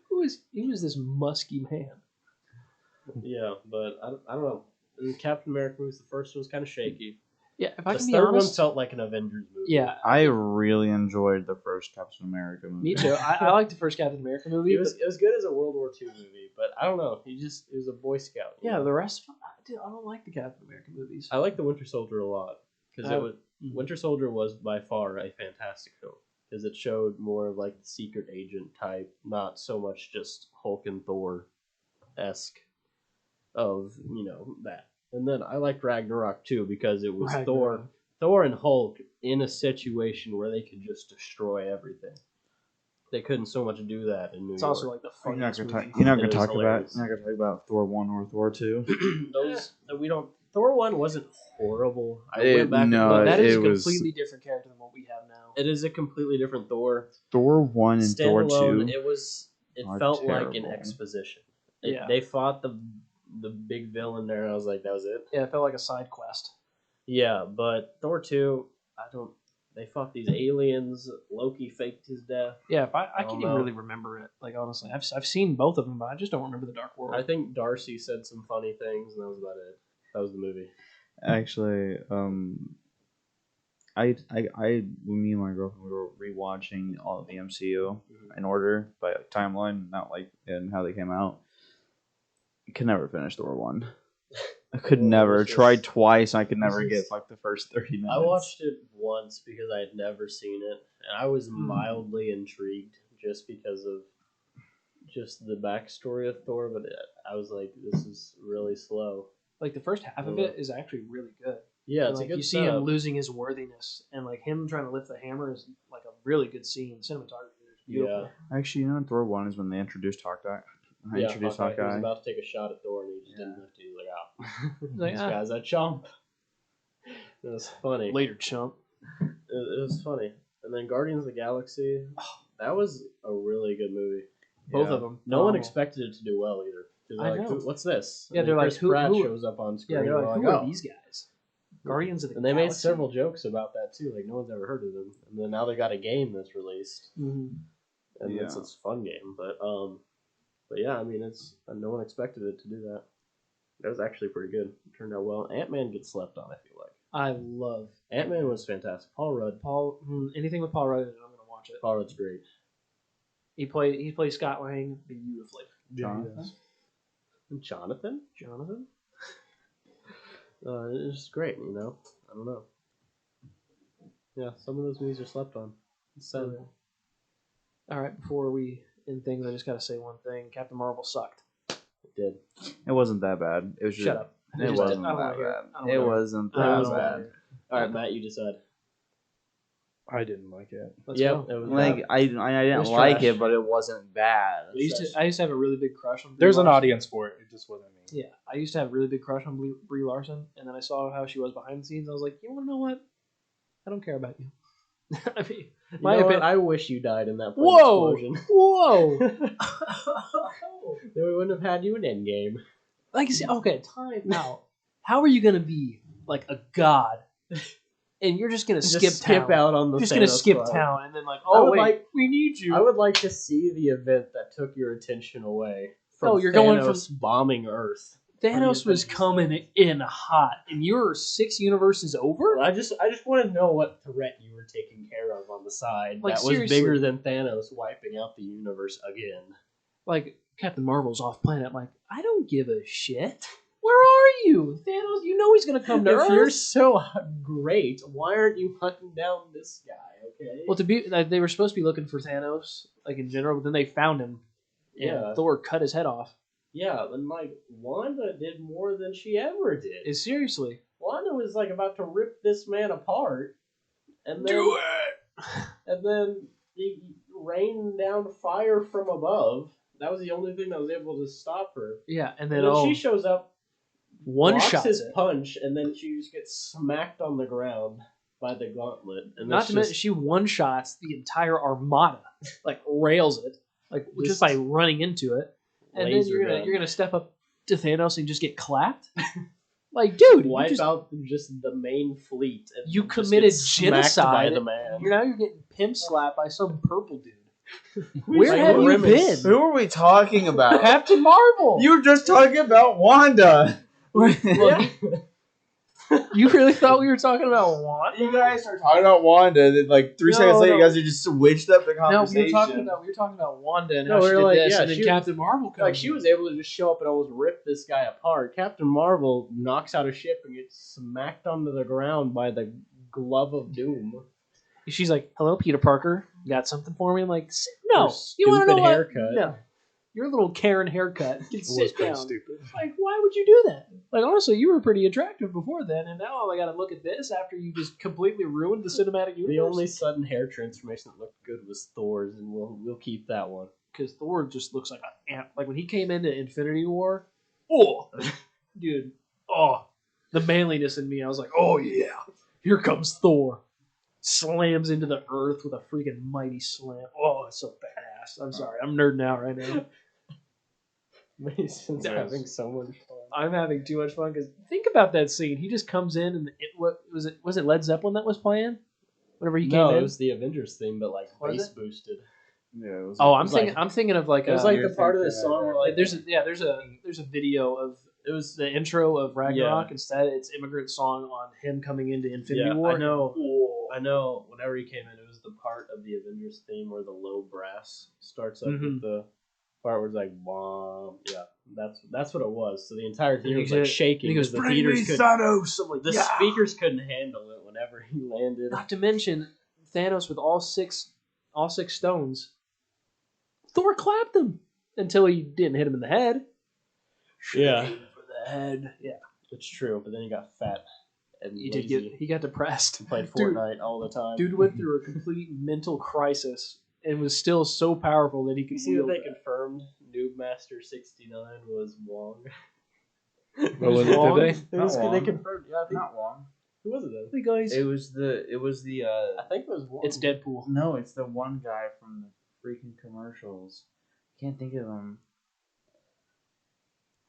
Who is this musky man? Yeah, but I don't know. The Captain America movies, the first one was kind of shaky. Yeah, if I The can be third honest, one felt like an Avengers movie. yeah, I really enjoyed the first Captain America movie. me too. I like the first Captain America movie. It was good as a World War II movie, but I don't know. It was a Boy Scout. Yeah, the rest of them, I don't like the Captain America movies. I like the Winter Soldier a lot because Mhm. Winter Soldier was by far a fantastic film because it showed more of like the secret agent type, not so much just Hulk and Thor esque of that. And then I liked Ragnarok too because it was Ragnarok. Thor and Hulk in a situation where they could just destroy everything. They couldn't so much do that in New It's York. also like the You're not funniest gonna movie. talk. You're not It gonna is talk hilarious. about. You're not gonna talk about Thor 1 or Thor 2. Those we don't. Thor 1 wasn't horrible. I It- went back. no, and That is it a was- completely different character than what we have now. it is a completely different Thor. Thor 1 and Thor 2. Standalone, it are felt like an terrible. exposition. Yeah. They fought the big villain there, and I was like, that was it. Yeah, it felt like a side quest. Yeah, but Thor 2, they fought these aliens. Loki faked his death. Yeah, I don't can't know. even really remember it. Like honestly, I've seen both of them, but I just don't remember the Dark World. I think Darcy said some funny things, and that was about it. That was the movie. Actually, me and my girlfriend, we were rewatching all of the MCU in order by timeline, not like in how they came out. I could never finish Thor 1. I could Well, never. it's just- Tried twice. I could never this is- get like the first 30 minutes. I watched it once because I had never seen it, and I was mildly intrigued just because of just the backstory of Thor. But I was like, this is really slow. like the first half of it is actually really good. Yeah, And, it's like a good you see him losing his worthiness, and like him trying to lift the hammer is like a really good scene. The cinematography is beautiful. Yeah. Actually, Thor 1 is when they introduced Hawkeye. Yeah, Introduced Hawkeye. He was Hawkeye. about to take a shot at Thor, and he just didn't have to. He was like, He's like, this "Ah." guy's a chump. It was funny. Later, chump. It was funny. And then Guardians of the Galaxy, that was a really good movie. Both Yeah. of them. No one expected it to do well either. 'Cause I they're like, know. what's this? Yeah, And they're then like, Chris who- Pratt who- shows up on screen. Yeah, they're and like, we're who are oh. these guys? Guardians of the And they made Galaxy? several jokes about that too. Like no one's ever heard of them. And then now they got a game that's released, Mhm. and Yeah. it's a fun game. But yeah, I mean, no one expected it to do that. That was actually pretty good. It turned out well. Ant-Man gets slept on. I feel like I love Ant-Man was fantastic. Paul Rudd. anything with Paul Rudd in it, I'm gonna watch it. Paul Rudd's great. He plays Scott Lang beautifully. Jonathan? And Jonathan. Jonathan. It's just great. I don't know. Yeah, some of those movies are slept on. It's sad. All right, before we end things, I just gotta say one thing. Captain Marvel sucked. It did. It wasn't that bad. It was just. Shut up. It Just- wasn't I don't wanna that hear it. bad. I don't It wanna hear it. wasn't I that don't was wanna bad. hear it. All right, Matt, you decide. I didn't like it. Let's Yep, go. it was Like bad. I It didn't was like trash. it, but it wasn't bad. I used to have a really big crush on Brie There's an Larson. audience for it. It just wasn't me. Yeah, I used to have a really big crush on Brie Larson, and then I saw how she was behind the scenes. I was like, you want to know what? I don't care about you. I mean, You my know what? opinion. I wish you died in that plane Whoa! explosion. Whoa! Then we wouldn't have had you in Endgame. Like, okay, time out. How are you gonna be like a god, and you're just gonna skip town? out on the You're just gonna Thanos skip fight. town, and then like, I oh would wait, like- we need you. I would like to see the event that took your attention away from you're going from Thanos bombing Earth. Thanos was coming in hot, and you're 6 universes over. I just want to know what threat you were taking care of on the side Like, that was seriously. bigger than Thanos wiping out the universe again. Like Captain Marvel's off planet. I'm like, I don't give a shit. Where are you, Thanos? You know he's gonna come to If Earth. you're so great, why aren't you hunting down this guy? Okay. Well, they were supposed to be looking for Thanos, like in general, but then they found him. And Yeah. Thor cut his head off. Yeah, and like Wanda did more than she ever did. Seriously. Wanda was like about to rip this man apart, and then it. and then he rained down fire from above. That was the only thing that was able to stop her. Yeah, and And then then she shows up, one blocks shot his punch, and then she just gets smacked on the ground by the gauntlet. And Not to mention, she one shots the entire armada, like rails it, like just by running into it, and then you're gonna step up to Thanos and just get clapped. Like, dude, wipe out just the main fleet. And you just committed get smacked genocide. by the man. You're getting pimp slapped by some purple dude. Where Where have you been? Who are we talking about? Captain Marvel. You were just talking about Wanda. Yeah. You really thought we were talking about Wanda? You guys are talking about Wanda, and then like 3 seconds later, you guys are just switched up the No, conversation. we were talking about Wanda and No, how we she were did like, this, yeah, and then she- Captain Marvel comes. Like, she was able to just show up and almost rip this guy apart. Captain Marvel knocks out a ship and gets smacked onto the ground by the glove of doom. She's like, "Hello, Peter Parker. You got something for me?" I'm like, "No, Her you want to know stupid what? haircut. No, your little Karen haircut. You can It was sit pretty down. stupid. Like, why would you do that? Like, honestly, you were pretty attractive before then, and now I got to look at this after you just completely ruined the cinematic universe. The only sudden hair transformation that looked good was Thor's, and we'll keep that one. because Thor just looks like an ant. Like when he came into Infinity War, oh, dude, oh, the manliness in me. I was like, oh yeah, here comes Thor. Slams into the earth with a freaking mighty slam. Oh, it's so badass. I'm sorry, I'm nerding out right now. Mason's Yes. having so much fun. I'm having too much fun because think about that scene. He just comes in and what was it? Was it Led Zeppelin that was playing? Whenever he came No, in. it was the Avengers theme, but like Was bass it? boosted. Yeah, it was Oh, like- I'm was thinking. like- I'm thinking of like It was a, like you're the part of the thinking song where like like there's a video of it was the intro of Ragnarok. Yeah. Instead, it's Immigrant Song on him coming into Infinity Yeah, War. I know. Oh. I know. Whenever he came in, it was the part of the Avengers theme where the low brass starts up Mhm. with the part where it's like bomb. Yeah, that's what it was. So the entire theater was he like said- shaking he goes, because the "Bring me theaters could. Thanos." I'm like, The yeah. speakers couldn't handle it whenever he landed. Not to mention Thanos with all six stones. Thor clapped him until he didn't hit him in the head. Yeah. Aimed for the head. Yeah, It's true, but then he got fat and he lazy. did get. He got depressed. He played Dude. Fortnite all the time. Dude went through a complete mental crisis and was still so powerful that he could you see that wield they that. confirmed Noob Master 69 was Wong. What was it? Wong? Did they? It was, Not they Wong. confirmed. Yeah, I think. Not long. Who was it then? Hey guys, It was the I think it was Wong. it's Deadpool. no, it's the one guy from the freaking commercials. Can't think of him.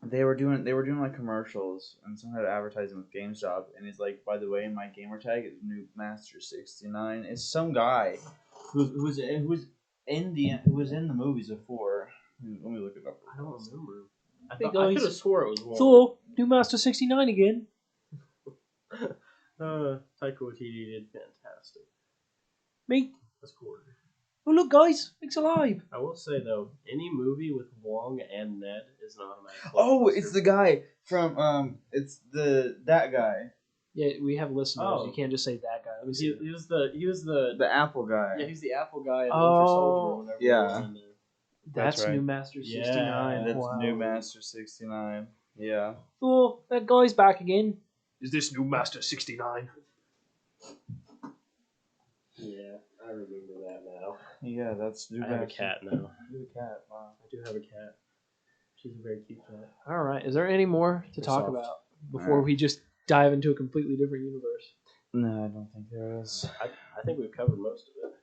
They were doing like commercials and some had advertising with GameStop, and he's like, by the way, my gamer tag is Noobmaster69. It's some guy who was in the movies before. Let me look it up. I don't remember. I, Hey, I guys. could have swore it was Wong. Thor, New Master 69 again. Taika Waititi did fantastic. Me. That's cool. Oh look, guys, it's alive. I will say though, any movie with Wong and Ned is an automatic. Oh, it's the guy from it's that guy, Yeah, we have listeners. Oh. You can't just say that guy. Let me see. He was the the Apple guy. yeah, he's the Apple guy in Oh. Winter Soldier or whatever. Yeah. they were in there. That's That's right. New Master Yeah, 69. That's wow. New Master 69. Yeah. Oh, that guy's back again. Is this New Master 69? Yeah, I remember that now. Yeah, that's New I have a Master. cat now. You have a cat. Wow. I do have a cat. She's a very cute cat. All right. Is there any more to They're talk soft. about before we just dive into a completely different universe? No, I don't think there is. I think we've covered most of it.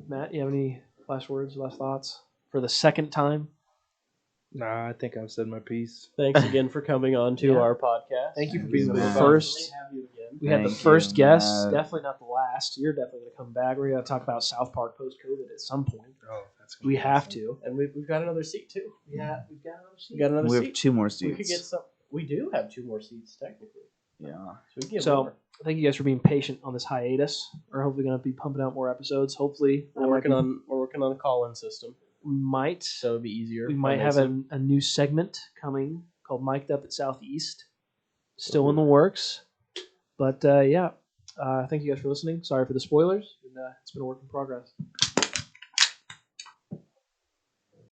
Matt, you have any last words, last thoughts for the second time? Nah, I think I've said my piece. Thanks again for coming on to Yeah. our podcast. Thank you for Thank being you, the man. first. Definitely have you again. We had the Thank first you, guest, Matt. definitely not the last. You're definitely going to come back. We're going to talk about South Park post-COVID at some point. Oh, that's We have to. And we've got another seat too. Yeah, we've got another seat. We got another We have seat. 2 more We seats. could get some. We do have 2 more seats technically. Yeah. So we can get So more. thank you guys for being patient on this hiatus. We're hopefully going to be pumping out more episodes. Hopefully, We're working on a call-in system, we might so it'll be easier. we might have a new segment coming called Mic'd Up at Southeast. Still in the works, but thank you guys for listening. Sorry for the spoilers. And, it's been a work in progress.